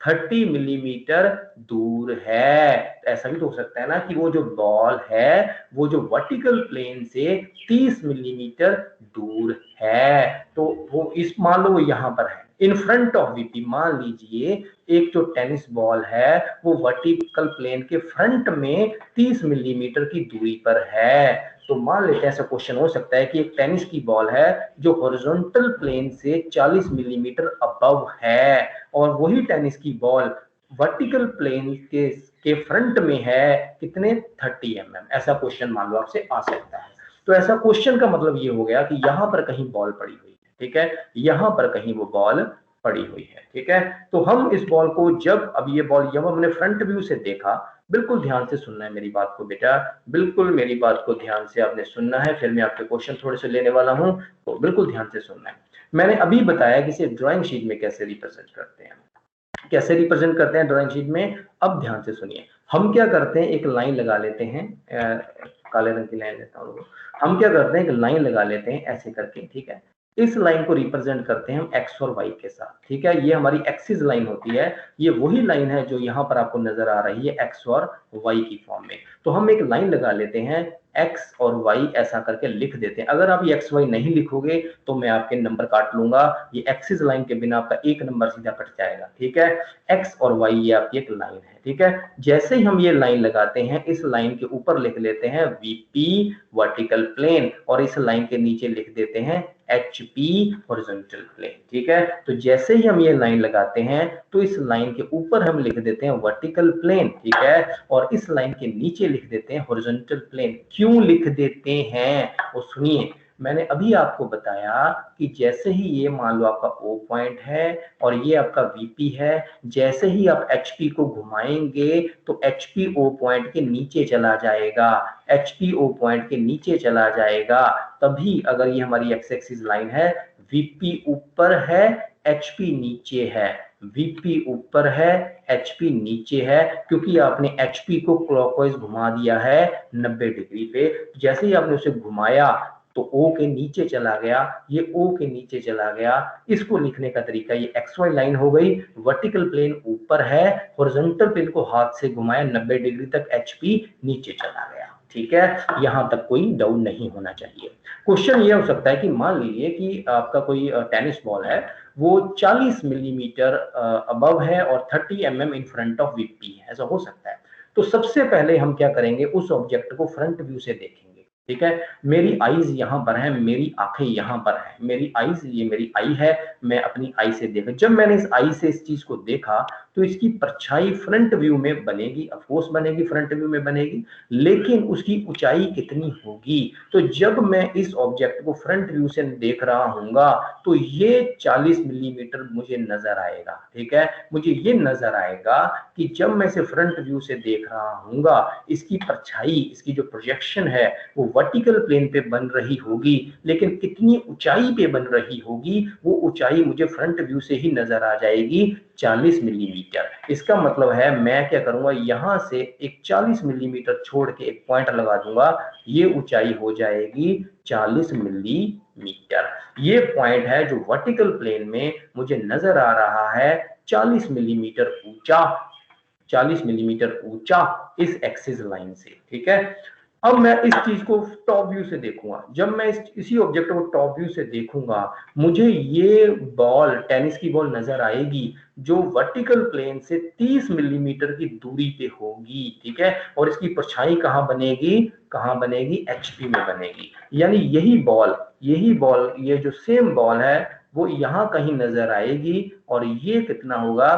30 मिलीमीटर दूर है। ऐसा भी तो हो सकता है ना कि वो जो बॉल है वो जो वर्टिकल प्लेन से 30 मिलीमीटर दूर है। तो वो इस मान लो वो यहां पर है इन फ्रंट ऑफ वीपी। मान लीजिए एक जो टेनिस बॉल है वो वर्टिकल प्लेन के फ्रंट में 30 मिलीमीटर की दूरी पर है। तो मान लेते हैं ऐसा क्वेश्चन हो सकता है कि एक टेनिस की बॉल है जो हॉरिजॉन्टल प्लेन से 40 मिलीमीटर अबव है और वही टेनिस की बॉल वर्टिकल प्लेन के फ्रंट में है कितने 30 mm। ऐसा क्वेश्चन मान लो आपसे आ सकता है। तो ऐसा क्वेश्चन का मतलब ये हो गया कि यहां पर कहीं बॉल पड़ी हुई है, ठीक है, यहां पर कहीं वो बॉल पड़ी हुई है, ठीक है। तो हम इस बॉल को जब अब ये बॉल जब हमने फ्रंट व्यू से देखा, बिल्कुल ध्यान से सुनना है मेरी बात को बेटा, बिल्कुल मेरी बात को ध्यान से आपने सुनना है, फिर मैं आपके क्वेश्चन थोड़े से लेने वाला हूं, तो बिल्कुल ध्यान से सुनना है। मैंने अभी बताया कि इसे ड्राइंग शीट में कैसे रिप्रेजेंट करते हैं, कैसे रिप्रेजेंट करते हैं ड्राइंग शीट में। अब ध्यान से सुनिए, हम क्या करते हैं, एक लाइन लगा लेते हैं, काले रंग की लाइन लेता हूँ। हम क्या करते हैं, एक लाइन लगा लेते हैं ऐसे करके, ठीक है। इस लाइन को रिप्रेजेंट करते हैं हम एक्स और वाई के साथ, ठीक है। ये हमारी एक्सिस लाइन होती है, ये वही लाइन है जो यहाँ पर आपको नजर आ रही है एक्स और वाई की फॉर्म में। तो हम एक लाइन लगा लेते हैं एक्स और वाई ऐसा करके लिख देते हैं। अगर आप ये एक्स वाई नहीं लिखोगे तो मैं आपके नंबर काट लूंगा, ये एक्सिस लाइन के बिना आपका एक नंबर सीधा कट जाएगा, ठीक है। एक्स और वाई ये आपकी एक लाइन है, ठीक है। जैसे ही हम ये लाइन लगाते हैं, इस लाइन के ऊपर लिख लेते हैं वीपी वर्टिकल प्लेन और इस लाइन के नीचे लिख देते हैं HP हॉरिजॉन्टल प्लेन, ठीक है। तो जैसे ही हम ये लाइन लगाते हैं तो इस लाइन के ऊपर हम लिख देते हैं वर्टिकल प्लेन, ठीक है, और इस लाइन के नीचे लिख देते हैं हॉरिजॉन्टल प्लेन। क्यों लिख देते हैं वो सुनिए, मैंने अभी आपको बताया कि जैसे ही ये मान लो आपका O पॉइंट है और ये आपका VP है, जैसे ही आप HP को घुमाएंगे तो HP O पॉइंट के नीचे चला जाएगा, HP O पॉइंट के नीचे चला जाएगा। तभी अगर ये हमारी एक्स एक्सिस लाइन है, VP ऊपर है HP नीचे है, VP ऊपर है HP नीचे है, क्योंकि आपने HP को क्लॉकवाइज घुमा दिया है 90 डिग्री पे। जैसे ही आपने उसे घुमाया तो O के नीचे चला गया, ये O के नीचे चला गया। इसको लिखने का तरीका, ये XY लाइन हो गई, वर्टिकल प्लेन ऊपर है, हॉरिजॉन्टल प्लेन को हाथ से घुमाया 90 डिग्री तक, HP नीचे चला गया, ठीक है। यहां तक कोई डाउट नहीं होना चाहिए। क्वेश्चन ये हो सकता है कि मान लीजिए कि आपका कोई टेनिस बॉल है, वो 40 मिलीमीटर अबव है और 30 mm in front of VP है, ऐसा हो सकता है। तो सबसे पहले हम क्या करेंगे, उस ऑब्जेक्ट को फ्रंट व्यू से देखेंगे, ठीक है। मेरी आईज यहां पर है, मेरी आंखें यहां पर है, मेरी आईज, ये मेरी आई है, मैं अपनी आई से देखा। जब मैंने इस आई से इस चीज को देखा तो इसकी परछाई फ्रंट व्यू में बनेगी, ऑफ कोर्स बनेगी, फ्रंट व्यू में बनेगी, लेकिन उसकी ऊंचाई कितनी होगी। तो जब मैं इस ऑब्जेक्ट को फ्रंट व्यू से देख रहा हूंगा तो ये 40 मिलीमीटर मुझे नजर आएगा, ठीक है। मुझे ये नजर आएगा कि जब मैं इसे फ्रंट व्यू से देख रहा हूंगा, इसकी परछाई, इसकी जो प्रोजेक्शन है वो वर्टिकल प्लेन पे बन रही होगी, लेकिन कितनी ऊंचाई पे बन रही होगी, वो ऊंचाई मुझे फ्रंट व्यू से ही नजर आ जाएगी, 40 मिलीमीटर। इसका मतलब है मैं क्या करूंगा, यहां से एक 40 मिलीमीटर छोड़ के एक पॉइंट लगा दूंगा, ये ऊंचाई हो जाएगी 40 मिलीमीटर। ये पॉइंट है जो वर्टिकल प्लेन में मुझे नजर आ रहा है 40 मिलीमीटर ऊंचा, 40 मिलीमीटर ऊंचा इस एक्सिस लाइन से, ठीक है। अब मैं इस चीज को टॉप व्यू से देखूंगा। जब मैं इसी ऑब्जेक्ट को टॉप व्यू से देखूंगा, मुझे ये बॉल, टेनिस की बॉल नजर आएगी जो वर्टिकल प्लेन से 30 मिलीमीटर की दूरी पे होगी, ठीक है। और इसकी परछाई कहां बनेगी, कहां बनेगी, HP में बनेगी। यानी यही बॉल, ये जो सेम बॉल है वो यहां कहीं नजर आएगी और ये कितना होगा,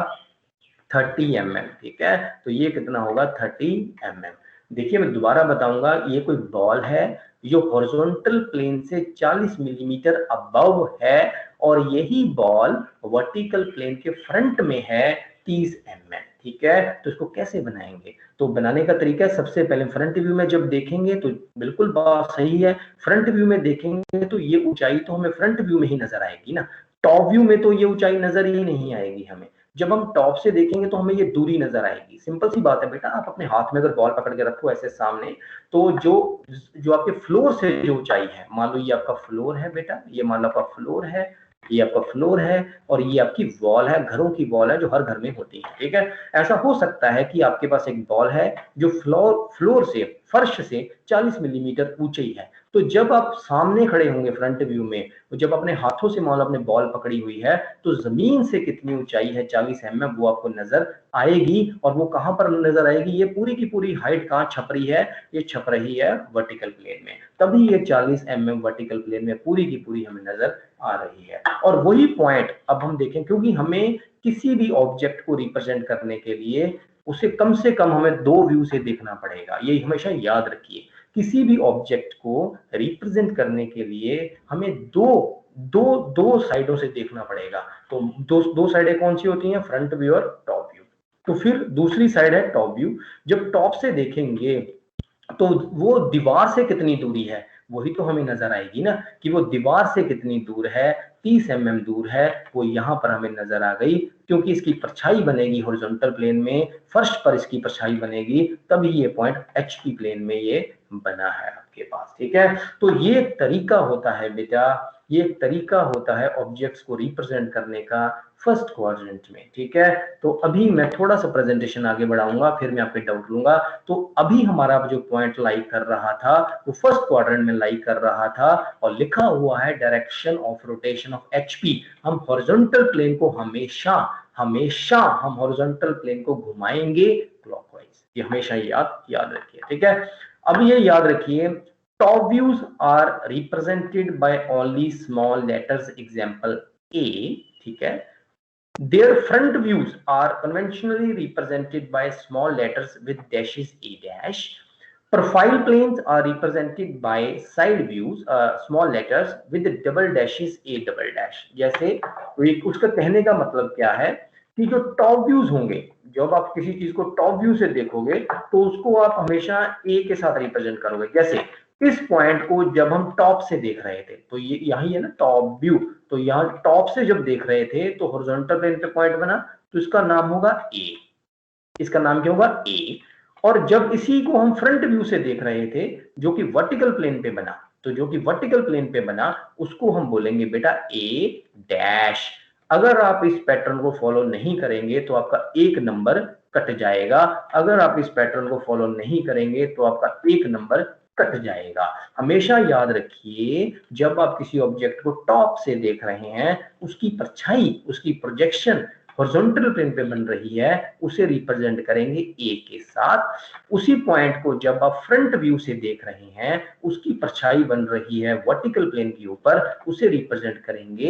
30 mm, ठीक है। तो ये कितना होगा, 30 mm। देखिए मैं दोबारा बताऊंगा, ये कोई बॉल है जो हॉरिजॉन्टल प्लेन से 40 मिलीमीटर अबव है और यही बॉल वर्टिकल प्लेन के फ्रंट में है 30 mm, ठीक है। तो इसको कैसे बनाएंगे, तो बनाने का तरीका है, सबसे पहले फ्रंट व्यू में जब देखेंगे तो बिल्कुल बात सही है, फ्रंट व्यू में देखेंगे तो ये ऊंचाई तो हमें फ्रंट व्यू में ही नजर आएगी ना, टॉप व्यू में तो ये ऊंचाई नजर ही नहीं आएगी हमें। जब हम टॉप से देखेंगे तो हमें ये दूरी नजर आएगी। सिंपल सी बात है बेटा, आप अपने हाथ में अगर बॉल पकड़ के रखो ऐसे सामने, तो जो जो आपके फ्लोर से जो ऊंचाई है, मान लो ये आपका फ्लोर है बेटा, ये मान लो आपका फ्लोर है, ये आपका फ्लोर है, और ये आपकी वॉल है, घरों की वॉल है जो हर घर में होती है, ठीक है। ऐसा हो सकता है कि आपके पास एक बॉल है जो फ्लोर से, फर्श से 40 मिलीमीटर ऊंचाई है। तो जब आप सामने खड़े होंगे फ्रंट व्यू में, जब अपने हाथों से मान लो आपने बॉल पकड़ी हुई है, तो जमीन से कितनी ऊंचाई है 40 mm वो आपको नजर आएगी। और वो कहां पर नजर आएगी, ये पूरी की पूरी हाइट कहां छप रही है, ये छप रही है वर्टिकल प्लेन में, तभी ये 40 mm वर्टिकल प्लेन में पूरी की पूरी हमें नजर आ रही है। और वही पॉइंट अब हम देखें, क्योंकि हमें किसी भी ऑब्जेक्ट को रिप्रेजेंट करने के लिए उसे कम से कम हमें दो व्यू से देखना पड़ेगा, ये हमेशा याद रखिए। किसी भी ऑब्जेक्ट को रिप्रेजेंट करने के लिए हमें दो साइडों से देखना पड़ेगा। तो दो साइडें कौन सी होती हैं, फ्रंट व्यू और टॉप व्यू। तो फिर दूसरी साइड है टॉप व्यू। जब टॉप से देखेंगे तो वो दीवार से कितनी दूरी है, वही तो हमें नजर आएगी ना, कि वो दीवार से कितनी दूर है, 30 mm दूर है, वो यहाँ पर हमें नजर आ गई। क्योंकि इसकी परछाई बनेगी हॉरिजॉन्टल प्लेन में, फर्श पर इसकी परछाई बनेगी, तभी ये पॉइंट एचपी प्लेन में ये बना है आपके पास, ठीक है। तो ये एक तरीका होता है बेटा, ये एक तरीका होता है ऑब्जेक्ट्स को रिप्रेजेंट करने का फर्स्ट क्वाड्रेंट में, ठीक है। तो अभी मैं थोड़ा सा प्रेजेंटेशन आगे बढ़ाऊंगा, फिर मैं आपके डाउट लूंगा। तो अभी हमारा जो पॉइंट लाई कर रहा था वो फर्स्ट क्वाड्रेंट में लाई कर रहा था, और लिखा हुआ है direction of rotation of HP. हम हॉरिजॉन्टल प्लेन को हमेशा हम हॉरिजॉन्टल प्लेन को घुमाएंगे क्लॉकवाइज, ये हमेशा याद रखिए, ठीक है। अब ये याद रखिए, top views are represented by only small letters, example a, ठीक है। Their front views are conventionally represented by small letters with dashes A dash. Profile planes are represented by side views, small letters with double dashes A double dash. जैसे उसका कहने का मतलब क्या है कि जो टॉप व्यूज होंगे, जब आप किसी चीज को टॉप व्यू से देखोगे तो उसको आप हमेशा ए के साथ रिप्रेजेंट करोगे। जैसे इस पॉइंट को जब हम टॉप से देख रहे थे, तो ये यही है ना टॉप व्यू, तो यहाँ टॉप से जब देख रहे थे तो हॉरिजॉन्टल प्लेन पे पॉइंट बना, तो इसका नाम होगा ए, इसका नाम क्या होगा ए। और जब इसी को हम फ्रंट व्यू से देख रहे थे जो कि वर्टिकल प्लेन पे बना, तो जो कि वर्टिकल प्लेन पे बना उसको हम बोलेंगे बेटा ए डैश। अगर आप इस पैटर्न को फॉलो नहीं करेंगे तो आपका एक नंबर कट जाएगा, अगर आप इस पैटर्न को फॉलो नहीं करेंगे तो आपका एक नंबर कट जाएगा। हमेशा याद रखिए, जब आप किसी ऑब्जेक्ट को टॉप से देख रहे हैं, उसकी परछाई, उसकी प्रोजेक्शन हॉरिजॉन्टल प्लेन पे बन रही है, उसे रिप्रेजेंट करेंगे ए के साथ। उसी पॉइंट को जब आप फ्रंट व्यू से देख रहे हैं, उसकी परछाई बन रही है वर्टिकल प्लेन के ऊपर, उसे रिप्रेजेंट करेंगे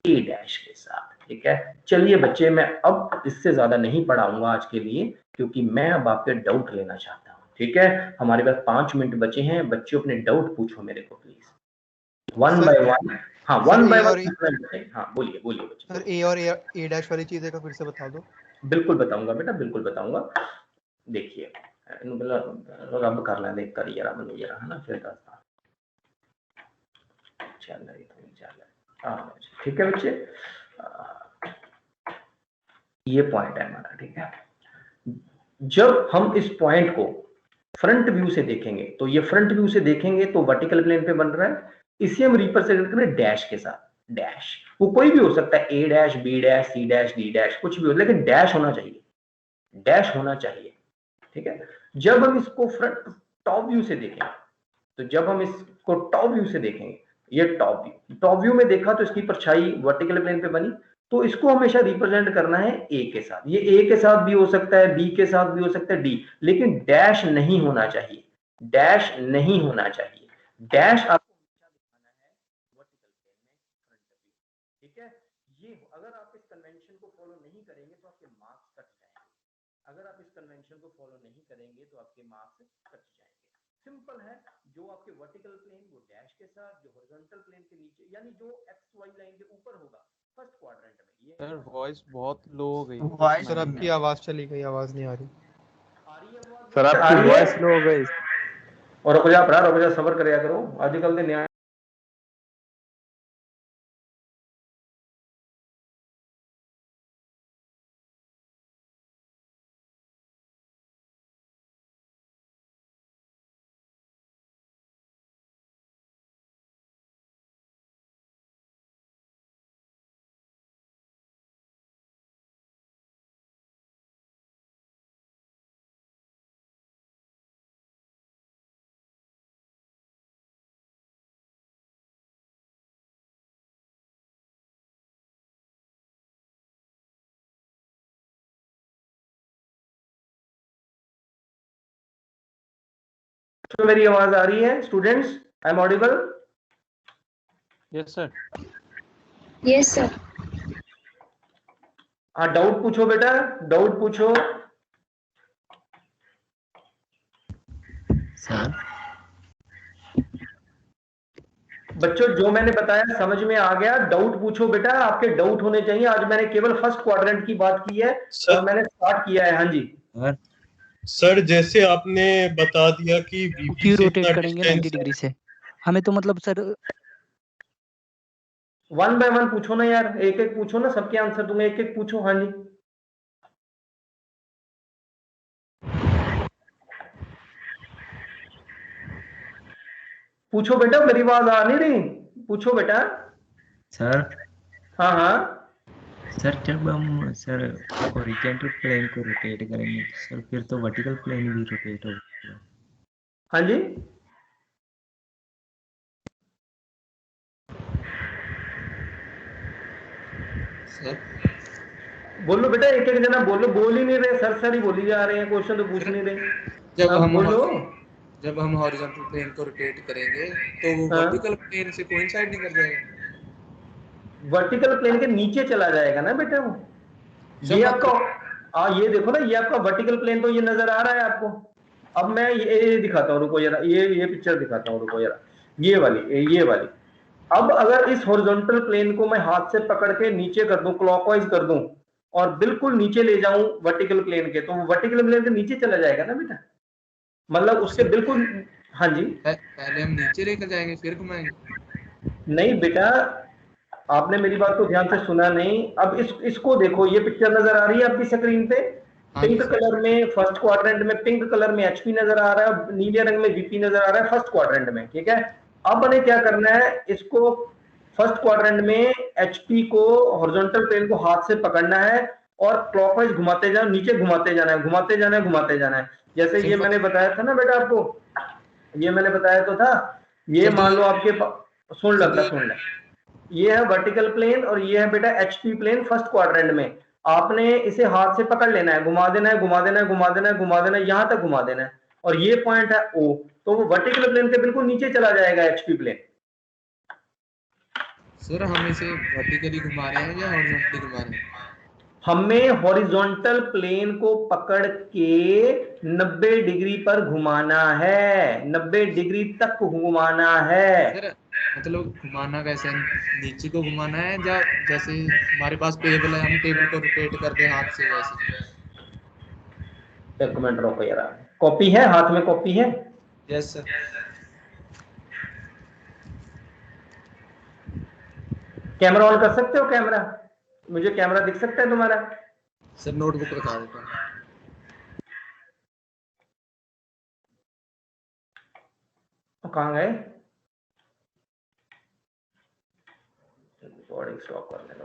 ए डैश के साथ, ठीक है। चलिए बच्चे, मैं अब इससे ज्यादा नहीं पढ़ाऊंगा आज के लिए, क्योंकि मैं अब आपके डाउट लेना चाहता हूँ, ठीक है। हमारे पास 5 मिनट बचे हैं, बच्चों अपने डाउट पूछो मेरे को प्लीज, वन बाय वन। हाँ, वन बाय वन। हाँ बोलिए बच्चे। सर ए और ए डैश वाली चीजें का फिर से बता दो। बिल्कुल बताऊंगा बेटा, बिल्कुल बताऊंगा। देखिए रब कर लें, देख कर यार बन गया है ना, फिर करता चल रही तो ठीक है बच्चे, ये पॉइंट है हमारा, ठीक है। जब हम इस पॉइंट को फ्रंट व्यू से देखेंगे, तो ये फ्रंट व्यू से देखेंगे तो वर्टिकल प्लेन पे बन रहा है, इसे हम रिप्रेजेंट करें डैश के साथ। डैश वो कोई भी हो सकता है, a dash, b dash, c dash, d dash, कुछ भी हो, लेकिन डैश होना चाहिए, डैश होना चाहिए, ठीक है। जब हम इसको फ्रंट टॉप व्यू से देखेंगे, तो जब हम इसको टॉप व्यू से देखेंगे, ये टॉप व्यू में देखा तो इसकी परछाई वर्टिकल प्लेन पे बनी, तो इसको हमेशा रिप्रेजेंट करना है ए के साथ। ये ए के साथ भी हो सकता है, बी के साथ भी हो सकता है, डी, लेकिन डैश नहीं होना चाहिए, डैश नहीं होना चाहिए। डैश आपको दिखाना है वर्टिकल प्लेन में फ्रंट व्यू, ठीक है। ये अगर आप इस कन्वेंशन को फॉलो नहीं करेंगे तो आपके मार्क्स कट जाएंगे, अगर आप इस कन्वेंशन को फॉलो नहीं करेंगे तो आपके मार्क्स कट जाएंगे। सिंपल है, जो आपके वर्टिकल प्लेन वो डैश के साथ, जो हॉरिजॉन्टल प्लेन के नीचे, यानी जो एक्स वाई लाइन के ऊपर होगा फर्स्ट क्वाड्रेंट में। ये सर वॉइस बहुत लो हो गई। सर आपकी आवाज चली गई, आवाज नहीं आ रही। सर आपकी वॉइस लो हो गई। और रुक जा सबर करया करो, आजकल दे न्याय तो मेरी आवाज आ रही है students? I am audible? Yes sir. Yes sir. हाँ, डाउट पूछो बेटा, डाउट पूछो। सर बच्चों जो मैंने बताया समझ में आ गया? डाउट पूछो बेटा, आपके डाउट होने चाहिए। आज मैंने केवल फर्स्ट क्वाड्रेंट की बात की है और मैंने स्टार्ट किया है। हाँ जी सर सर जैसे आपने बता दिया कि वीपी से इतना करेंगे 90 डिस्टेंस डिग्री से, हमें तो मतलब सर वन बाय वन पूछो ना यार, एक एक पूछो ना, सबके आंसर तुम्हें एक एक पूछो। हाँ जी पूछो बेटा, मेरी आवाज आ नहीं रही? पूछो बेटा। सर हाँ हाँ सर जब हम सर हॉरिजॉन्टल प्लेन को रोटेट करेंगे सर फिर तो वर्टिकल प्लेन भी रोटेट होगा। हाँ जी बोलो बेटा, एक एक जना बोलो। बोल ही नहीं रहे, सर ही बोली जा रहे हैं, क्वेश्चन तो पूछ नहीं रहे। बोलो। जब हम हॉरिजॉन्टल प्लेन को रोटेट करेंगे तो वो हाँ, वर्टिकल प्लेन से कोइंसाइड नहीं कर जाएगा? वर्टिकल प्लेन के नीचे चला जाएगा ना बेटा वो। ये आपका ये देखो ना, ये आपका वर्टिकल प्लेन तो ये नजर आ रहा है आपको। अब मैं ये दिखाता हूँ, रुको जरा, ये पिक्चर दिखाता हूँ, रुको जरा। ये वाली। अब अगर इस हॉरिजॉन्टल प्लेन को मैं हाथ से पकड़ के नीचे कर दूं, क्लॉकवाइज कर दूं और बिल्कुल नीचे ले जाऊं वर्टिकल प्लेन के, तो वो वर्टिकल प्लेन के नीचे चला जाएगा ना बेटा, मतलब उसके बिल्कुल। हाँ जी पहले हम नीचे लेकर जाएंगे फिर घुमाएंगे। नहीं बेटा, आपने मेरी बात को ध्यान से सुना नहीं। अब इसको देखो, ये पिक्चर नजर आ रही है आपकी स्क्रीन पे? पिंक कलर में फर्स्ट क्वाड्रेंट में, पिंक कलर में एचपी नजर आ रहा है, नीले रंग में वीपी नजर आ रहा है फर्स्ट क्वाड्रेंट में, ठीक है। अब हमें क्या करना है, इसको फर्स्ट क्वाड्रेंट में एचपी को, हॉरिजॉन्टल प्लेन को हाथ से पकड़ना है और क्लॉकवाइज घुमाते जाना, नीचे घुमाते जाना है, घुमाते जाना है, घुमाते जाना है। जैसे ये मैंने बताया था ना बेटा आपको, ये मैंने बताया तो था। ये मान लो आपके सुन ले, ये है वर्टिकल प्लेन और ये है बेटा एचपी प्लेन फर्स्ट क्वाड्रेंट में। आपने इसे हाथ से पकड़ लेना है, घुमा देना है, घुमा देना है, घुमा देना है, घुमा देना है, यहां तक घुमा देना है। और ये पॉइंट है ओ, तो वो वर्टिकल प्लेन के बिल्कुल नीचे चला जाएगा एचपी प्लेन। सर हम इसे वर्टिकली घुमा रहे हैं या हॉरिजॉन्टली घुमा रहे हैं? हमें हॉरिजॉन्टल प्लेन को पकड़ के 90 डिग्री पर घुमाना है, 90 डिग्री तक घुमाना है। सर मतलब घुमाना कैसे, नीचे को घुमाना है या जैसे हमारे पास टेबल है हम टेबल को रोटेट करते हैं हाथ से वैसे? एक मिनट रुको यार, कॉपी है हाथ में? कॉपी है? Yes sir. कैमरा ऑन कर सकते हो? कैमरा, मुझे कैमरा दिख सकता है तुम्हारा? सर नोटबुक दिखा देता हूँ। तो कहाँ गए? रिकॉर्डिंग स्टॉप करने दो।